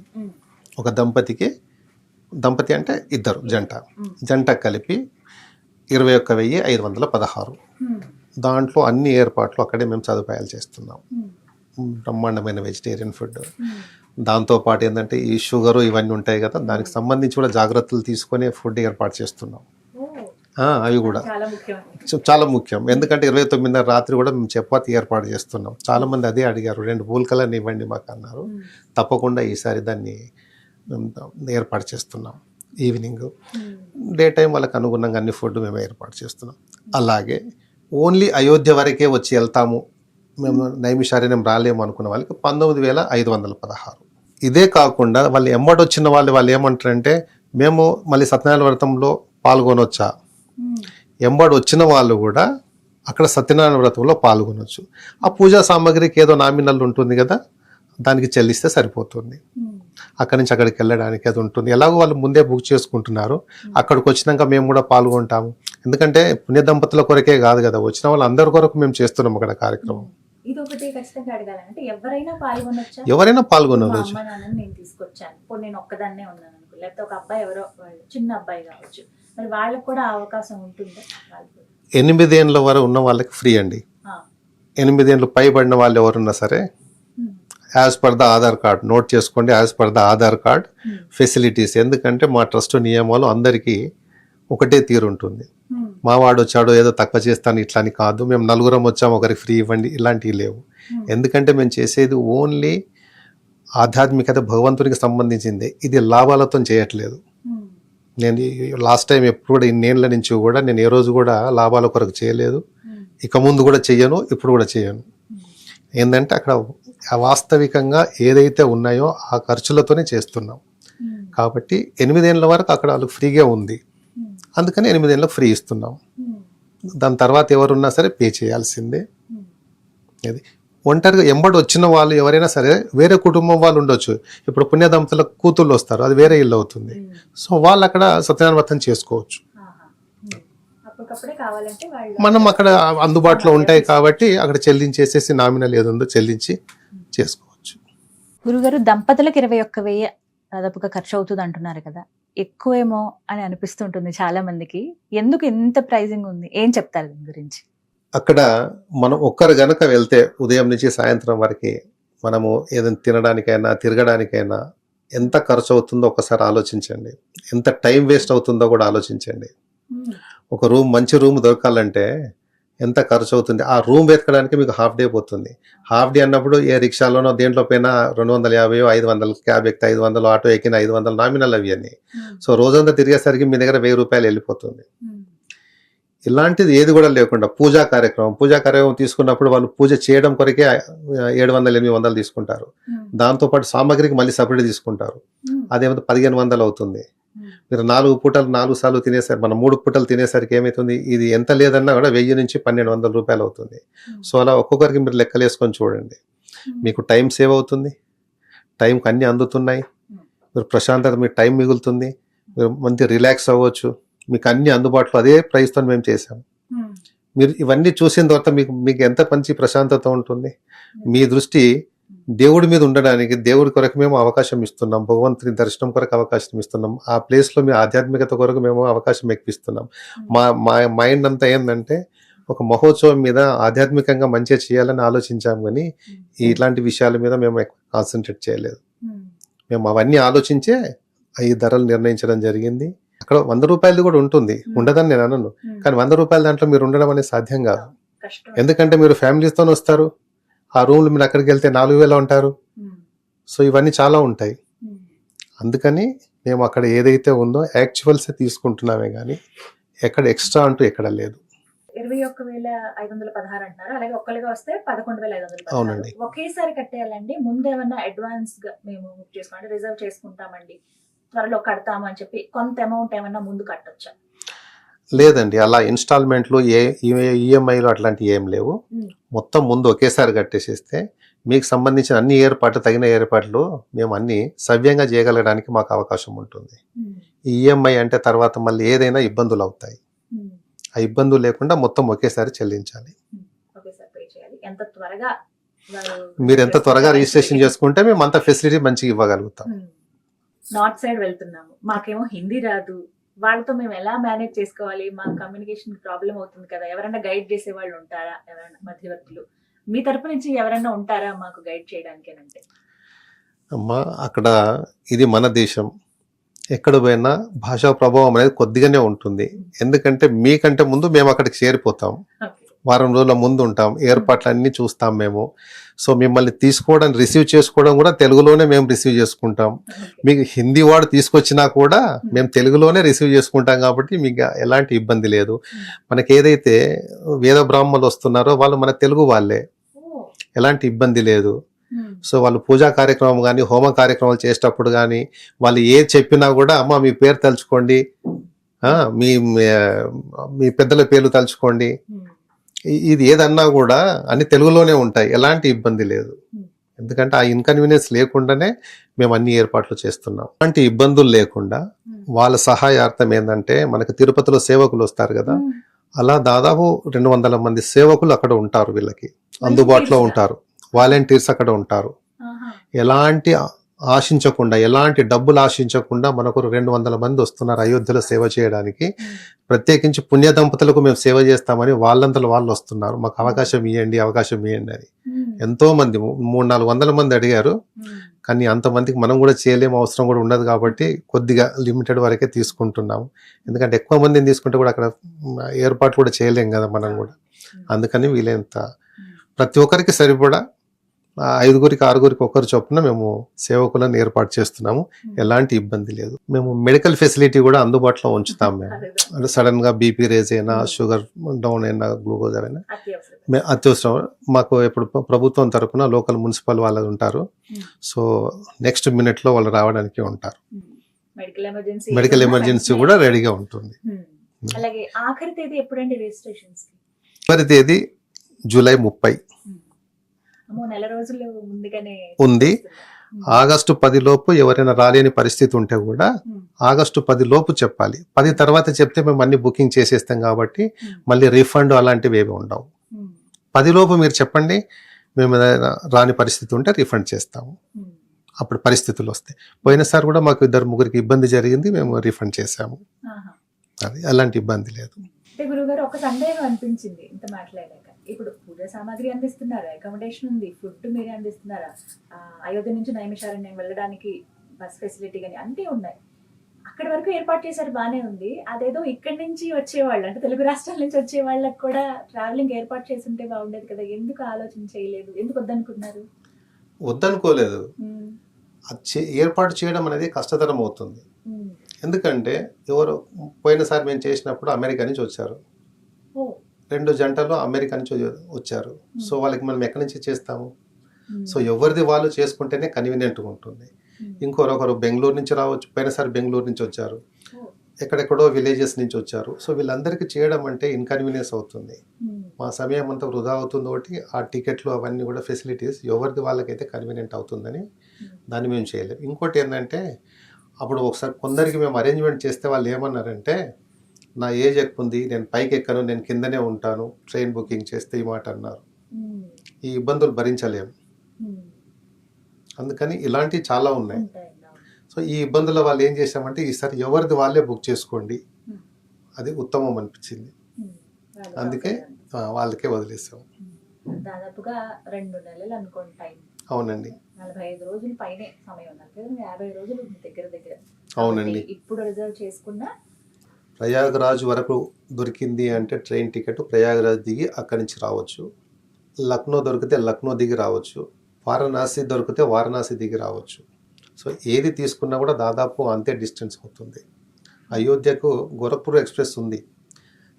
ఒక దంపతి అంటే ఇద్దరు జంట కలిపి 21,516. దాంట్లో అన్ని ఏర్పాట్లు అక్కడే మేము సదుపాయాలు చేస్తున్నాం. బ్రహ్మాండమైన వెజిటేరియన్ ఫుడ్, దాంతోపాటు ఏంటంటే ఈ షుగరు ఇవన్నీ ఉంటాయి కదా, దానికి సంబంధించి కూడా జాగ్రత్తలు తీసుకొని ఫుడ్ ఏర్పాటు చేస్తున్నాం. అవి కూడా చాలా ముఖ్యం. ఎందుకంటే 29 రాత్రి కూడా మేము చపాతీ ఏర్పాటు చేస్తున్నాం. చాలా మంది అదే అడిగారు, 2 పూల్కలని ఇవ్వండి మాకు అన్నారు. తప్పకుండా ఈసారి దాన్ని ఏర్పాటు చేస్తున్నాం. ఈవినింగ్ డే టైం వాళ్ళకి అనుగుణంగా అన్ని ఫుడ్ మేము ఏర్పాటు చేస్తున్నాం. అలాగే ఓన్లీ అయోధ్య వరకే వచ్చి వెళ్తాము, మేము నైమిషారణ్యం రాలేము అనుకున్న వాళ్ళకి 19,516. ఇదే కాకుండా వాళ్ళు వచ్చిన వాళ్ళు ఏమంటారంటే, మేము మళ్ళీ సత్యనారాయణ వ్రతంలో పాల్గొనొచ్చా? వచ్చిన వాళ్ళు కూడా అక్కడ సత్యనారాయణ వ్రతంలో పాల్గొనొచ్చు. ఆ పూజా సామాగ్రికి ఏదో నామినల్ ఉంటుంది కదా, దానికి చెల్లిస్తే సరిపోతుంది. అక్కడి నుంచి అక్కడికి వెళ్ళడానికి అది ఉంటుంది. ఎలాగో వాళ్ళు ముందే బుక్ చేసుకుంటున్నారు. అక్కడికి వచ్చినాక మేము కూడా పాల్గొంటాము. ఎందుకంటే పుణ్య దంపతుల కొరకే కాదు కదా, వచ్చిన వాళ్ళు అందరి కొరకు మేము చేస్తున్నాం అక్కడ కార్యక్రమం. ఇది ఒకటి ఖచ్చితంగా అడగాలంటే ఎవరైనా పాల్గొనొచ్చా? ఎవరైనా పాల్గొనవచ్చు. నేను తీసుకొచ్చాను, ఇప్పుడు నేను ఒక్కదాన్నే ఉన్నాను అనుకో, లేకపోతే ఒక అబ్బాయి ఎవరో చిన్న అబ్బాయి కావచ్చు, మరి వాళ్ళకి కూడా అవకాశం ఉంటుందా? 8 ఏళ్ళ వరకు ఉన్న వాళ్ళకి ఫ్రీ అండి. 8 ఏళ్ళు పైబడిన వాళ్ళు ఎవరున్నా సరే as per the Aadhaar card note చేసుకోండి. As per the Aadhaar card facilities. ఎందుకంటే మా ట్రస్ట్ నియమాలు అందరికీ ఒకటే తీరు ఉంటుంది. మా వాడు వచ్చాడు ఏదో తక్కువ చేస్తాను ఇట్లా అని కాదు. మేము నలుగురం వచ్చాము ఒకరికి ఫ్రీ ఇవ్వండి ఇలాంటివి లేవు. ఎందుకంటే మేము చేసేది ఓన్లీ ఆధ్యాత్మికత భగవంతునికి సంబంధించింది. ఇది లాభాలతో చేయట్లేదు. నేను లాస్ట్ టైం ఎప్పుడు కూడా ఇన్నేళ్ల నుంచి కూడా నేను ఏ రోజు కూడా లాభాల కొరకు చేయలేదు. ఇక ముందు కూడా చెయ్యను, ఇప్పుడు కూడా చేయను. ఏంటంటే అక్కడ వాస్తవికంగా ఏదైతే ఉన్నాయో ఆ ఖర్చులతోనే చేస్తున్నాం. కాబట్టి 8 ఏళ్ళ వరకు అక్కడ వాళ్ళకి ఫ్రీగా ఉంది. అందుకని 8 ఏళ్ళకి ఫ్రీ ఇస్తున్నాం. దాని తర్వాత ఎవరున్నా సరే పే చేయాల్సిందే. అది ఒంటరిగా ఎంబడి వచ్చిన వాళ్ళు ఎవరైనా సరే వేరే కుటుంబం వాళ్ళు ఉండొచ్చు. ఇప్పుడు పుణ్య దంపతుల కూతుళ్ళు వస్తారు, అది వేరే ఇల్లు అవుతుంది. సో వాళ్ళు అక్కడ సత్యనారాయణ వ్రతం చేసుకోవచ్చు. మనం అక్కడ అందుబాటులో ఉంటాయి కాబట్టి అక్కడ చెల్లించేసేసి నామినల్ ఏది ఉందో చెల్లించి చేసుకోవచ్చు. గురుగారు, దంపతులకు 21,000 దాదాపుగా ఖర్చు అవుతుంది అంటున్నారు కదా, ఎక్కువేమో అని అనిపిస్తుంటుంది చాలా మందికి. ఎందుకు ఇంత ప్రైజింగ్ ఉంది? ఏం చెప్తారు దీని గురించి? అక్కడ మనం ఒక్కరు గనక వెళ్తే ఉదయం నుంచి సాయంత్రం వరకు మనము ఏదైనా తినడానికైనా తిరగడానికైనా ఎంత ఖర్చు అవుతుందో ఒకసారి ఆలోచించండి. ఎంత టైం వేస్ట్ అవుతుందో కూడా ఆలోచించండి. ఒక రూమ్, మంచి రూమ్ దొరకాలంటే ఎంత ఖర్చు అవుతుంది? ఆ రూమ్ వెతకడానికి మీకు హాఫ్ డే పోతుంది. హాఫ్ డే అన్నప్పుడు ఏ రిక్షాలోనో దేంట్లో పోయినా 250, 500, క్యాబ్ ఎక్కితే 500, ఆటో ఎక్కిన 500 నామినల్ అవి అన్ని. సో రోజంతా తిరిగేసరికి మీ దగ్గర 1000 రూపాయలు వెళ్ళిపోతుంది. ఇలాంటిది ఏది కూడా లేకుండా పూజా కార్యక్రమం తీసుకున్నప్పుడు వాళ్ళు పూజ చేయడం కొరకే 700, 800 తీసుకుంటారు. దాంతోపాటు సామాగ్రికి మళ్ళీ సపరేట్ తీసుకుంటారు. అదేమో 1500 అవుతుంది. మీరు 4 పూటలు 4 సార్లు తినేసరికి, మనం 3 పూటలు తినేసరికి ఏమవుతుంది? ఇది ఎంత లేదన్నా కూడా 1000 నుంచి 1200 రూపాయలు అవుతుంది. సో అలా ఒక్కొక్కరికి మీరు లెక్కలు వేసుకొని చూడండి. మీకు టైం సేవ్ అవుతుంది, టైంకి అన్ని అందుతున్నాయి, మీరు ప్రశాంతత, మీ టైం మిగులుతుంది, మీరు మంచి రిలాక్స్ అవ్వచ్చు, మీకు అన్ని అందుబాటులో అదే ప్రైస్తో మేము చేసాం. మీరు ఇవన్నీ చూసిన తర్వాత మీకు ఎంత మంచి ప్రశాంతత ఉంటుంది. మీ దృష్టి దేవుడి మీద ఉండడానికి, దేవుడి కొరకు మేము అవకాశం ఇస్తున్నాం, భగవంతుని దర్శనం కొరకు అవకాశం ఇస్తున్నాం, ఆ ప్లేస్లో మీ ఆధ్యాత్మికత కొరకు మేము అవకాశం ఎక్కిస్తున్నాం. మా మైండ్ అంతా ఏంటంటే ఒక మహోత్సవం మీద ఆధ్యాత్మికంగా మంచిగా చేయాలని ఆలోచించాం, కానీ ఇట్లాంటి విషయాల మీద మేము కాన్సన్ట్రేట్ చేయలేదు. మేము అవన్నీ ఆలోచించే ఈ ధరలు నిర్ణయించడం జరిగింది. అక్కడ 100 రూపాయలది కూడా ఉంటుంది, ఉండదని నేను అనను, కానీ 100 రూపాయల దాంట్లో మీరు ఉండడం అనేది సాధ్యం కాదు. ఎందుకంటే మీరు ఫ్యామిలీస్తో వస్తారు, ఆ రూమ్లో మీరు అక్కడికి వెళ్తే 4000 ఉంటారు. సో ఇవన్నీ చాలా ఉంటాయి. అందుకని మేము అక్కడ ఏదైతే ఉందో యాక్చువల్సే తీసుకుంటున్నామే, కానీ ఎక్కడ ఎక్స్ట్రా అంటూ ఎక్కడ లేదు. 21,516 అంటున్నారు, అలాగే ఒక్కరిగా వస్తే 11,516. అవునండి. ఒకేసారి కట్టేయాలండి? ముందు ఏమన్నా అడ్వాన్స్ గా మేము బుక్ చేసుకోండి, రిజర్వ్ చేసుకుంటామండి, త్వరలో కడతామని చెప్పి కొంత అమౌంట్ ఏమన్నా ముందు కట్టొచ్చా? లేదండి, అలా ఇన్స్టాల్మెంట్లు ఈఎంఐలు అట్లాంటివి ఏం లేవు. మొత్తం ముందు ఒకేసారి కట్టేసేస్తే మీకు సంబంధించిన అన్ని ఏర్పాట్లు, తగిన ఏర్పాట్లు మేము అన్ని సవ్యంగా చేయగలగడానికి మాకు అవకాశం ఉంటుంది. ఈఎంఐ అంటే తర్వాత మళ్ళీ ఏదైనా ఇబ్బందులు అవుతాయి. ఆ ఇబ్బందులు లేకుండా మొత్తం ఒకేసారి చెల్లించాలి. మీరు ఎంత త్వరగా రిజిస్ట్రేషన్ చేసుకుంటే మేము అంత ఫెసిలిటీ మంచిగా ఇవ్వగలుగుతాం. నార్త్ సైడ్ వెళ్తున్నాము, మాకేమో హిందీ రాదు, వాళ్ళతో మేము ఎలా మేనేజ్ చేసుకోవాలి? మా కమ్యూనికేషన్ ప్రాబ్లం అవుతుంది కదా, ఎవరైనా గైడ్ చేసే వాళ్ళు ఉంటారా? ఎవరైనా మధ్యవర్తులు మీ తరపు నుంచి ఎవరైనా ఉంటారా మాకు గైడ్ చేయడానికి? అంటే అమ్మా, అక్కడ ఇది మన దేశం, ఎక్కడ పోయినా భాషా ప్రభావం అనేది కొద్దిగానే ఉంటుంది. ఎందుకంటే మీకంటే ముందు మేము అక్కడికి చేరిపోతాం, వారం రోజుల ముందు ఉంటాం, ఏర్పాట్లు అన్ని చూస్తాం మేము. సో మిమ్మల్ని తీసుకోవడం, రిసీవ్ చేసుకోవడం కూడా తెలుగులోనే మేము రిసీవ్ చేసుకుంటాం. మీకు హిందీ వాడు తీసుకొచ్చినా కూడా మేము తెలుగులోనే రిసీవ్ చేసుకుంటాం, కాబట్టి మీకు ఎలాంటి ఇబ్బంది లేదు. మనకి ఏదైతే వేద బ్రాహ్మణులు వస్తున్నారో వాళ్ళు మన తెలుగు వాళ్ళే, ఎలాంటి ఇబ్బంది లేదు. సో వాళ్ళు పూజా కార్యక్రమం కానీ హోమ కార్యక్రమాలు చేసేటప్పుడు కానీ వాళ్ళు ఏ చెప్పినా కూడా అమ్మ మీ పేరు తలుచుకోండి, మీ మీ పెద్దల పేర్లు తలుచుకోండి, ఇది ఏదన్నా కూడా అన్ని తెలుగులోనే ఉంటాయి, ఎలాంటి ఇబ్బంది లేదు. ఎందుకంటే ఆ ఇన్కన్వీనియన్స్ లేకుండానే మేము అన్ని ఏర్పాట్లు చేస్తున్నాం. అలాంటి ఇబ్బందులు లేకుండా వాళ్ళ సహాయార్థం ఏంటంటే, మనకి తిరుపతిలో సేవకులు వస్తారు కదా, అలా దాదాపు 200 మంది సేవకులు అక్కడ ఉంటారు, వీళ్ళకి అందుబాటులో ఉంటారు. వాలంటీర్స్ అక్కడ ఉంటారు. ఎలాంటి ఆశించకుండా, ఎలాంటి డబ్బులు ఆశించకుండా మనకు 200 మంది వస్తున్నారు అయోధ్యలో సేవ చేయడానికి. ప్రత్యేకించి పుణ్య దంపతులకు మేము సేవ చేస్తామని వాళ్ళంతలో వాళ్ళు వస్తున్నారు. మాకు అవకాశం ఇవ్వండి అని. ఎంతో మంది 300-400 మంది అడిగారు. కానీ అంతమందికి మనం కూడా చేయలేము, అవసరం కూడా ఉండదు కాబట్టి కొద్దిగా లిమిటెడ్ వరకే తీసుకుంటున్నాము. ఎందుకంటే ఎక్కువ మందిని తీసుకుంటే కూడా అక్కడ ఏర్పాట్లు కూడా చేయలేం కదా మనం కూడా. అందుకని వీలైనంత ప్రతి ఒక్కరికి సరిపడా 5గురికి 6గురికి ఒకరు చొప్పున మేము సేవకులను ఏర్పాటు చేస్తున్నాము. ఎలాంటి ఇబ్బంది లేదు. మేము మెడికల్ ఫెసిలిటీ కూడా అందుబాటులో ఉంచుతాం. మేము అంటే సడన్ గా బీపీ రేజ్ అయినా, షుగర్ డౌన్ అయినా, గ్లూకోజ్ అయినా అత్యవసరం మాకు ఎప్పుడు ప్రభుత్వం తరపున లోకల్ మున్సిపల్ వాళ్ళు ఉంటారు. సో నెక్స్ట్ మినిట్ లో వాళ్ళు రావడానికి ఉంటారు. మెడికల్ ఎమర్జెన్సీ కూడా రెడీగా ఉంటుంది. అలాగే ఆఖరి తేదీ ఎప్పుడండి రిజిస్ట్రేషన్స్? ఆఖరి తేదీ జూలై 30 నెల రోజులు ముందుగానే ఉంది. ఆగస్టు 10 లోపు ఎవరైనా రాలేని పరిస్థితి ఉంటే కూడా ఆగస్టు 10 లోపు చెప్పాలి. 10 తర్వాత చెప్తే మేము అన్ని బుకింగ్ చేసేస్తాం కాబట్టి మళ్ళీ రీఫండ్ అలాంటివి ఏమి ఉండవు. 10 లోపు మీరు చెప్పండి, మేము ఏదైనా రాని పరిస్థితి ఉంటే రీఫండ్ చేస్తాము. అప్పుడు పరిస్థితులు వస్తాయి. పోయినసారి కూడా మాకు 2-3 ఇబ్బంది జరిగింది, మేము రీఫండ్ చేసాము. అది అలాంటి ఇబ్బంది లేదు. గురుగారు ఒక సందేహం అనిపించింది ఇంత మాట్లాడాక. ఇప్పుడు పూజా సామాగ్రి అందిస్తున్నారా, అకామిడేషన్ ఉంది, ఫుడ్ మీరే అందిస్తున్నారా, అయోధ్య నుంచి నైమిషారణ్యం వెళ్ళడానికి బస్ ఫెసిలిటీ కానీ అన్నీ ఉన్నాయి. అక్కడి వరకు ఏర్పాటు చేశారు, బానే ఉంది. అదేదో ఇక్కడి నుంచి వచ్చేవాళ్ళు అంటే తెలుగు రాష్ట్రాల నుంచి వచ్చే వాళ్ళకి కూడా ట్రావెలింగ్ ఏర్పాటు చేసి ఉంటే బాగుండేది కదా. ఎందుకు ఆలోచన చేయలేదు? ఎందుకు వద్దనుకున్నారు? వద్దనుకోలేదు. ఏర్పాటు చేయడం అనేది కష్టతరం అవుతుంది. ఎందుకంటే ఎవరు పోయినసారి మేము చేసినప్పుడు అమెరికా నుంచి వచ్చారు, 2 జంటలు అమెరికా నుంచి వచ్చారు. సో వాళ్ళకి మనం ఎక్కడి నుంచి చేస్తాము? సో ఎవరిది వాళ్ళు చేసుకుంటేనే కన్వీనియంట్గా ఉంటుంది. ఇంకొకరు బెంగళూరు నుంచి రావచ్చు. పోయినసారి బెంగళూరు నుంచి వచ్చారు, ఎక్కడెక్కడో విలేజెస్ నుంచి వచ్చారు. సో వీళ్ళందరికీ చేయడం అంటే ఇన్కన్వీనియన్స్ అవుతుంది, మా సమయం అంతా వృధా అవుతుంది. ఒకటి ఆ టికెట్లు అవన్నీ కూడా ఫెసిలిటీస్ ఎవరిది వాళ్ళకైతే కన్వీనియంట్ అవుతుందని దాన్ని మేము చేయలేము. ఇంకోటి ఏంటంటే అప్పుడు ఒకసారి కొందరికి మేము అరేంజ్మెంట్ చేస్తే వాళ్ళు ఏమన్నారంటే, నా ఏజ్ ఎక్కువ ఉంది, నేను పైకి ఎక్కను, నేను కిందనే ఉంటాను, ట్రైన్ బుకింగ్ చేస్తే ఈ మాట అన్నారు. ఈ ఇబ్బందులు భరించలేము. అందుకని ఇలాంటివి చాలా ఉన్నాయి. సో ఈ ఇబ్బందుల వాళ్ళు ఏం చేశామంటే ఈసారి ఎవరిది వాళ్ళే బుక్ చేసుకోండి, అది ఉత్తమం అనిపించింది. అందుకే వాళ్ళకే వదిలేసాము. దాదాపుగా 2 నెలలు అనుకోండి టైం. అవునండి, 45 రోజుల పైనే సమయం ఉంది. 50 రోజులు దగ్గర. అవునండి. ఇప్పుడు రిజర్వ్ చేసుకున్నా ప్రయాగరాజ్ వరకు దొరికింది అంటే ట్రైన్ టికెట్ ప్రయాగరాజ్ దిగి అక్కడి నుంచి రావచ్చు. లక్నో దొరికితే లక్నో దిగి రావచ్చు. వారణాసి దొరికితే వారణాసి దిగి రావచ్చు. సో ఏది తీసుకున్నా కూడా దాదాపు అంతే డిస్టెన్స్ అవుతుంది. అయోధ్యకు గోరఖ్పూర్ ఎక్స్ప్రెస్ ఉంది,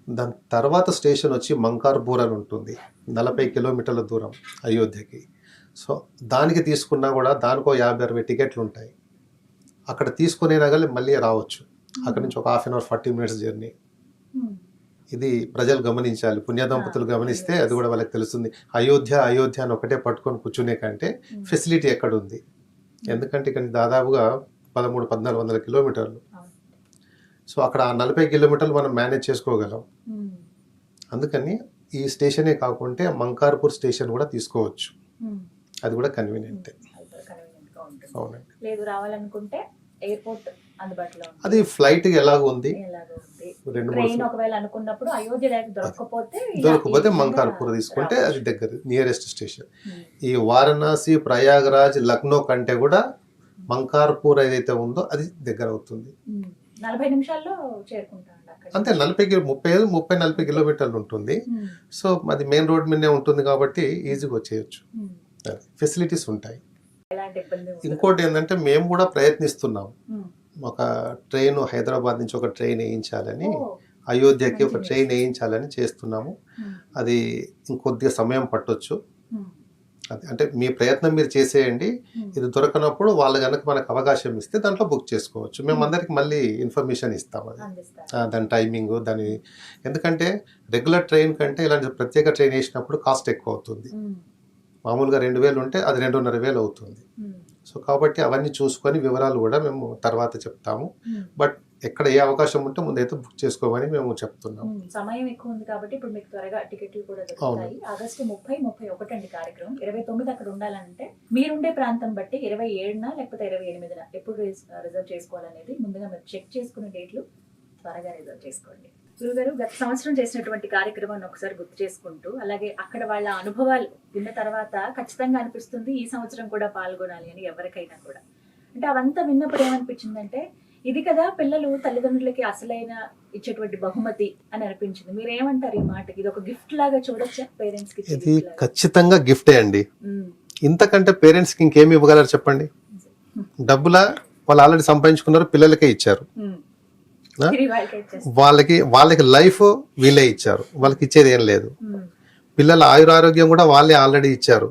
దాని తర్వాత స్టేషన్ వచ్చి మంకార్పూర్ అని ఉంటుంది, 40 కిలోమీటర్ల దూరం అయోధ్యకి. సో దానికి తీసుకున్నా కూడా దానికో 50-60 టికెట్లు ఉంటాయి. అక్కడ తీసుకునే నగలు మళ్ళీ రావచ్చు. అక్కడ నుంచి ఒక 1/2 అవర్ 40 మినిట్స్ జర్నీ. ఇది ప్రజలు గమనించాలి, పుణ్య దంపతులు గమనిస్తే అది కూడా వాళ్ళకి తెలుస్తుంది. అయోధ్య అని ఒకటే పట్టుకొని కూర్చునే కంటే ఫెసిలిటీ ఎక్కడ ఉంది. ఎందుకంటే ఇక్కడ దాదాపుగా 1300-1400 కిలోమీటర్లు. సో అక్కడ 40 కిలోమీటర్లు మనం మేనేజ్ చేసుకోగలం. అందుకని ఈ స్టేషనే కాకుంటే మంకార్పూర్ స్టేషన్ కూడా తీసుకోవచ్చు, అది కూడా కన్వీనియంటే. అవునండి. లేదు రావాలనుకుంటే ఎయిర్పోర్ట్ అందుబాటులో ఉంది. అది ఫ్లైట్ ఎలాగ ఉంది, 2-3 ఒకవేళ అనుకున్నప్పుడు అయోధ్య దొరకకపోతే మంకార్పూర్ తీసుకుంటే అది దగ్గర నియరెస్ట్ స్టేషన్. ఈ వారణాసి, ప్రయాగరాజ్, లక్నో కంటే కూడా మంకార్పూర్ ఏదైతే ఉందో అది దగ్గర అవుతుంది. 40 నిమిషాల్లో చేరుకుంటాం అంతే. 30-40 కిలోమీటర్లు ఉంటుంది. సో అది మెయిన్ రోడ్ మీదే ఉంటుంది కాబట్టి ఈజీగా వచ్చేయచ్చు, ఫెసిలిటీస్ ఉంటాయి. ఇంకోటి ఏంటంటే మేము కూడా ప్రయత్నిస్తున్నాం, ఒక ట్రైన్ హైదరాబాద్ నుంచి ఒక ట్రైన్ వేయించాలని, అయోధ్యకి ఒక ట్రైన్ వేయించాలని చేస్తున్నాము. అది ఇంకొద్దిగా సమయం పట్టొచ్చు. అది అంటే మీ ప్రయత్నం మీరు చేసేయండి. ఇది దొరకనప్పుడు వాళ్ళు కనుక మనకు అవకాశం ఇస్తే దాంట్లో బుక్ చేసుకోవచ్చు. మేము అందరికి మళ్ళీ ఇన్ఫర్మేషన్ ఇస్తాం, అది దాని టైమింగ్ దాని. ఎందుకంటే రెగ్యులర్ ట్రైన్ కంటే ఇలాంటి ప్రత్యేక ట్రైన్ వేసినప్పుడు కాస్ట్ ఎక్కువ అవుతుంది. మామూలుగా 2000 ఉంటే అది 2500 అవుతుంది. సో కాబట్టి అవన్నీ చూసుకొని వివరాలు కూడా మేము తర్వాత చెప్తాము. బట్ ఎక్కడ ఏ అవకాశం ఉంటే ముందైతే బుక్ చేసుకోమని మేము చెప్తున్నాం. సమయం ఎక్కువ ఉంది కాబట్టి ఇప్పుడు మీకు త్వరగా టికెట్లు కూడా దొరుకుతాయి. ఆగస్టు 30, 31 అండి కార్యక్రమం. 29 అక్కడ ఉండాలంటే మీరుండే ప్రాంతం బట్టి 27న లేకపోతే 28న ఎప్పుడు రిజర్వ్ చేసుకోవాలనేది ముందుగా మీరు చెక్ చేసుకునే డేట్లు త్వరగా రిజర్వ్ చేసుకోండి. గురుగారు, గత సంవత్సరం చేసినటువంటి కార్యక్రమాన్ని ఒకసారి గుర్తు చేసుకుంటూ, అలాగే అక్కడ వాళ్ళ అనుభవాలు విన్న తర్వాత ఖచ్చితంగా అనిపిస్తుంది ఈ సంవత్సరం కూడా పాల్గొనాలి అని ఎవరికైనా కూడా. అంటే అవంతా విన్నప్పుడు ఏమనిపించిందంటే, ఇది కదా పిల్లలు తల్లిదండ్రులకి అసలైన ఇచ్చేటువంటి బహుమతి అని అనిపించింది. మీరు ఏమంటారు ఈ మాటకి? ఇది ఒక గిఫ్ట్ లాగా చూడొచ్చా పేరెంట్స్ కి? ఇది ఖచ్చితంగా గిఫ్టే అండి. ఇంతకంటే పేరెంట్స్ కి ఇంకేమి ఇవ్వగలరు చెప్పండి? డబ్బులా వాళ్ళు ఆల్రెడీ సంపాదించుకున్నారు, పిల్లలకే ఇచ్చారు. వాళ్ళకి లైఫ్ వీళ్ళే ఇచ్చారు, వాళ్ళకి ఇచ్చేది ఏం లేదు. పిల్లల ఆయురారోగ్యం కూడా వాళ్ళే ఆల్రెడీ ఇచ్చారు.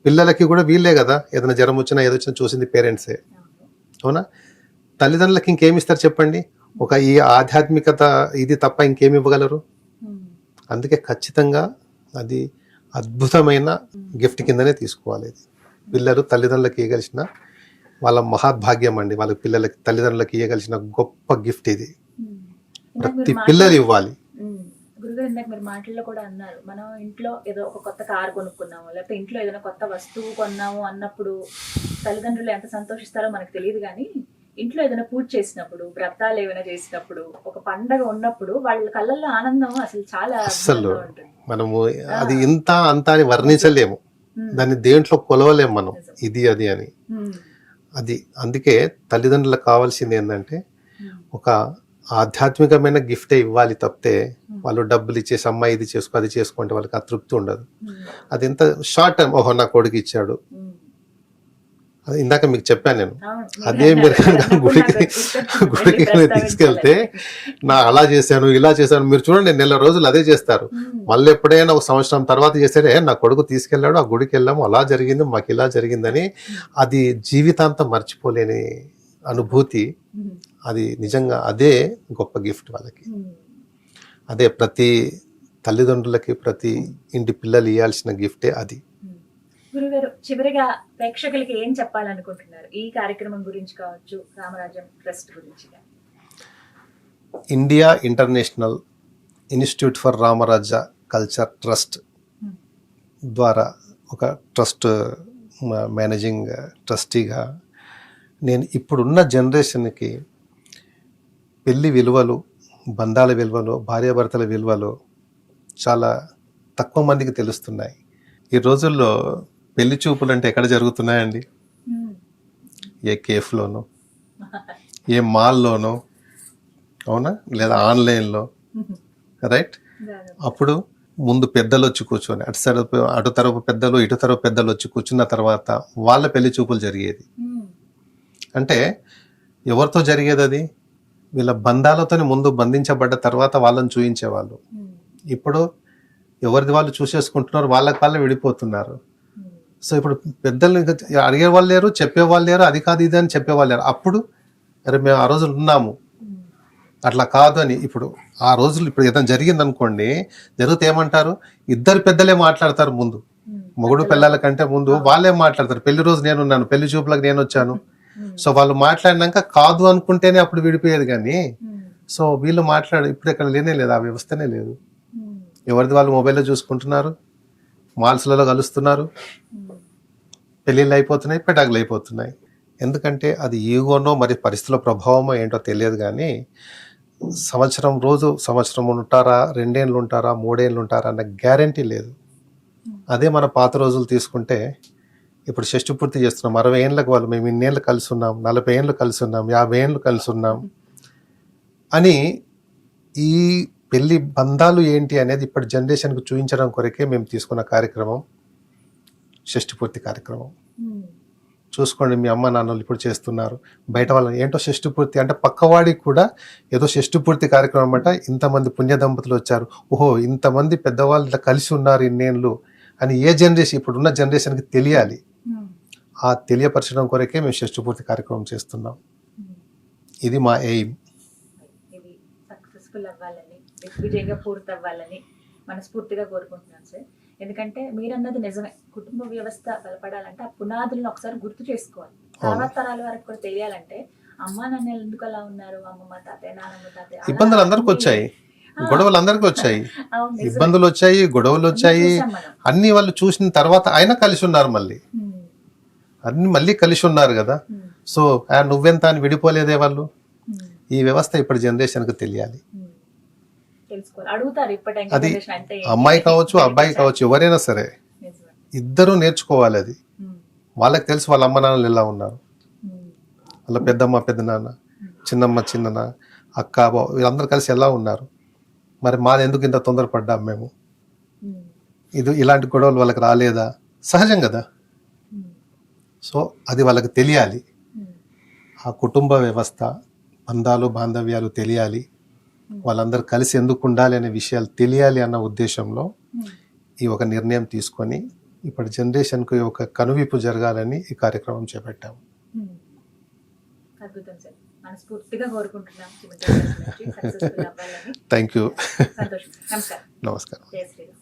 పిల్లలకి కూడా వీళ్ళే కదా, ఏదైనా జ్వరం వచ్చినా ఏదొచ్చినా చూసింది పేరెంట్సే, అవునా? తల్లిదండ్రులకి ఇంకేమి ఇస్తారు చెప్పండి? ఒక ఈ ఆధ్యాత్మికత ఇది తప్ప ఇంకేమి ఇవ్వగలరు? అందుకే ఖచ్చితంగా అది అద్భుతమైన గిఫ్ట్ కిందనే తీసుకోవాలి. ఇది పిల్లలు తల్లిదండ్రులకి ఇవ్వగలిసిన వాళ్ళ మహాభాగ్యం అండి. వాళ్ళ పిల్లలకి తల్లిదండ్రులకి ఇవ్వగలిసిన గొప్ప గిఫ్ట్ ఇది. ప్రతి పిల్లలు ఇవ్వాలి. గురుగారు, ఇందాక మీరు మాటల్లో కూడా అన్నారు, మనం ఇంట్లో ఏదో ఒక కొత్త కారు కొనుక్కున్నాము, లేకపోతే ఇంట్లో ఏదైనా కొత్త వస్తువు కొన్నాము అన్నప్పుడు తల్లిదండ్రులు ఎంత సంతోషిస్తారో మనకు తెలియదు. కానీ ఇంట్లో ఏదైనా పూజ చేసినప్పుడు, వ్రతాలు ఏమైనా చేసినప్పుడు, ఒక పండగ ఉన్నప్పుడు వాళ్ళ కళ్ళల్లో ఆనందం అసలు చాలా అసలు మనము అది ఇంత అంత అని వర్ణించలేము, దాన్ని దేంట్లో కొలవలేము మనం ఇది అది అని. అది అందుకే తల్లిదండ్రులకు కావాల్సింది ఏంటంటే ఒక ఆధ్యాత్మికమైన గిఫ్టే ఇవ్వాలి తప్పితే వాళ్ళు డబ్బులు ఇచ్చేసి అమ్మాయి ఇది చేసుకో అది చేసుకుంటే వాళ్ళకి ఆ తృప్తి ఉండదు. అది ఎంత షార్ట్ టైం, ఓహో నా కొడుకు ఇచ్చాడు, అది ఇందాక మీకు చెప్పాను నేను. అదే మీరు గుడికి తీసుకెళ్తే నా అలా చేశాను ఇలా చేశాను మీరు చూడండి, నెల రోజులు అదే చేస్తారు. మళ్ళీ ఎప్పుడైనా ఒక సంవత్సరం తర్వాత చేస్తే నా కొడుకు తీసుకెళ్ళాడు, ఆ గుడికి వెళ్ళాము, అలా జరిగింది, మాకు ఇలా జరిగిందని. అది జీవితాంతం మర్చిపోలేని అనుభూతి. అది నిజంగా అదే గొప్ప గిఫ్ట్ వాళ్ళకి. అదే ప్రతి తల్లిదండ్రులకి ప్రతి ఇంటి పిల్లలు ఇవ్వాల్సిన గిఫ్టే అది. గురుగారు, చివరిగా ప్రేక్షకులకి ఏం చెప్పాలనుకుంటున్నారు ఈ కార్యక్రమం గురించి కావచ్చు, రామరాజ్యం ట్రస్ట్ గురించి? India international institute for Ram Rajya culture trust ద్వారా ఒక ట్రస్ట్ మేనేజింగ్ ట్రస్టీగా నేను ఇప్పుడున్న జనరేషన్కి పెళ్లి విలువలు, బంధాల విలువలు, భార్యాభర్తల విలువలు చాలా తక్కువ మందికి తెలుస్తున్నాయి. ఈ రోజుల్లో పెళ్లి చూపులు అంటే ఎక్కడ జరుగుతున్నాయండి? ఏ కేఫ్లోనో, ఏ మాల్లోనో, అవునా, లేదా ఆన్లైన్లో, రైట్? అప్పుడు ముందు పెద్దలు వచ్చి కూర్చొని అటు తరపు పెద్దలు ఇటు తరపు పెద్దలు వచ్చి కూర్చున్న తర్వాత వాళ్ళ పెళ్లి చూపులు జరిగేది. అంటే ఎవరితో జరిగేది అది? వీళ్ళ బంధాలతోనే ముందు బంధించబడ్డ తర్వాత వాళ్ళని చూయించేవాళ్ళు. ఇప్పుడు ఎవరిది వాళ్ళు చూసేసుకుంటున్నారు, వాళ్ళకి వాళ్ళే విడిపోతున్నారు. సో ఇప్పుడు పెద్దలు అడిగే వాళ్ళు లేరు, చెప్పేవాళ్ళు లేరు, అది కాదు ఇది అని చెప్పేవాళ్ళు లేరు. అప్పుడు అరే మేము ఆ రోజులు ఉన్నాము, అట్లా కాదు అని. ఇప్పుడు ఆ రోజులు ఇప్పుడు ఏదైనా జరిగింది అనుకోండి, జరిగితే ఏమంటారు? ఇద్దరు పెద్దలే మాట్లాడతారు ముందు, మొగుడు పిల్లల కంటే ముందు వాళ్ళే మాట్లాడతారు. పెళ్లి రోజు నేనున్నాను, పెళ్లి చూపులకు నేను వచ్చాను. సో వాళ్ళు మాట్లాడినాక కాదు అనుకుంటేనే అప్పుడు విడిపోయేది. కానీ సో వీళ్ళు ఇప్పుడు ఇక్కడ లేనే లేదు, ఆ వ్యవస్థనే లేదు. ఎవరిది వాళ్ళు మొబైల్లో చూసుకుంటున్నారు, మాల్స్లలో కలుస్తున్నారు, పెళ్ళిళ్ళు అయిపోతున్నాయి, పెటాకులు అయిపోతున్నాయి. ఎందుకంటే అది ఈగోనో మరి పరిస్థితుల ప్రభావమో ఏంటో తెలియదు. కానీ సంవత్సరం ఉంటారా, 2 ఏళ్ళు ఉంటారా, 3 ఏళ్ళు ఉంటారా అన్న గ్యారంటీ లేదు. అదే మన పాత రోజులు తీసుకుంటే ఇప్పుడు షష్టి పూర్తి చేస్తున్నాం, 60 ఏళ్ళకి వాళ్ళు మేము ఇన్నేళ్ళు కలిసి ఉన్నాం, 40 ఏళ్ళు కలిసి ఉన్నాం, 50 ఏళ్ళు కలిసి ఉన్నాం అని. ఈ పెళ్లి బంధాలు ఏంటి అనేది ఇప్పటి జనరేషన్కి చూపించడం కొరకే మేము తీసుకున్న కార్యక్రమం షష్టి పూర్తి కార్యక్రమం. చూసుకోండి, మీ అమ్మ నాన్నలు ఇప్పుడు చేస్తున్నారు, బయట వాళ్ళని ఏంటో షష్టి పూర్తి అంటే పక్కవాడికి కూడా ఏదో షష్టి పూర్తి కార్యక్రమం అంట, ఇంతమంది పుణ్య దంపతులు వచ్చారు, ఓహో ఇంతమంది పెద్దవాళ్ళు ఇలా కలిసి ఉన్నారు ఇన్నేళ్ళు అని ఏ జనరేషన్ ఇప్పుడున్న జనరేషన్కి తెలియాలి. ఆ తెలియపరచడం కొరకే మేము షష్టి పూర్తి కార్యక్రమం చేస్తున్నాం. ఇది మా ఎయిమ్. ఇది సక్సెస్ఫుల్ అవ్వాలని, విజయంగా పూర్తి అవ్వాలని మనస్ఫూర్తిగా కోరుకుంటున్నాను సార్. ఎందుకంటే మీరన్నది నిజమే, కుటుంబ వ్యవస్థ బలపడాలంటే ఆ పునాదులను ఒకసారి గుర్తు చేసుకోవాలి. తర్వాత తరాల వరకు కూడా తెలియాలంటే అమ్మా నాన్నలు ఎందుకు అలా ఉన్నారు, అమ్మమ్మ తాతయ్య నాన్నమ్మ తాతయ్య అలా ఇబ్బందులు అందరికి వచ్చాయి, ఆ, గొడవలు అందరికి వచ్చాయి, అవును నిజమే. ఇబ్బందులు వచ్చాయి, గొడవలు వచ్చాయి, చూసాం మనం. అన్ని వాళ్ళు చూసిన తర్వాత ఆయన కలిసి ఉన్నారు, మళ్ళీ ఉమ్, అన్ని మళ్ళీ కలిసి ఉన్నారు కదా. ఉమ్, సో నువ్వెంత అని విడిపోలేదే వాళ్ళు. ఉమ్, ఈ వ్యవస్థ ఇప్పుడు జనరేషన్కి తెలియాలి. ఉమ్. తెలుసుకోవాలి, అడుగుతారు ఇప్పటి అది generation అంటే ఏంటి? అమ్మాయి కావచ్చు అబ్బాయి కావచ్చు ఎవరైనా సరే నిజమే. ఇద్దరూ నేర్చుకోవాలి. అది ఉమ్, వాళ్ళకి తెలుసు వాళ్ళ అమ్మ నాన్నలు ఎలా ఉన్నారు, ఉమ్, వాళ్ళ పెద్దమ్మ పెద్దనాన్న, చిన్నమ్మ చిన్నన్న, అక్క బావ వీళ్ళందరూ కలిసి ఎలా ఉన్నారు. మరి మాది ఎందుకు ఇంత తొందరపడ్డాం మేము, ఉమ్, ఇలాంటి గొడవలు వాళ్ళకి రాలేదా, సహజం కదా. ఉమ్, సో అది వాళ్ళకి తెలియాలి. ఉమ్, ఆ కుటుంబ వ్యవస్థ, బంధాలు బాంధవ్యాలు తెలియాలి, వాళ్ళందరూ కలిసి ఎందుకు ఉండాలి అనే విషయాలు తెలియాలి అన్న ఉద్దేశంలో ఉమ్. ఈ ఒక నిర్ణయం తీసుకొని ఇప్పుడు జనరేషన్కి ఒక కనువిప్పు జరగాలని ఈ కార్యక్రమం చేపట్టాము. ఉమ్. అద్భుతం సార్, మనస్ఫూర్తిగా కోరుకుంటున్నాం సక్సెస్ఫుల్ అవ్వాలని. Thank you. సంతోషం. నమస్కారం. నమస్కారం. జయ శ్రీరామ్.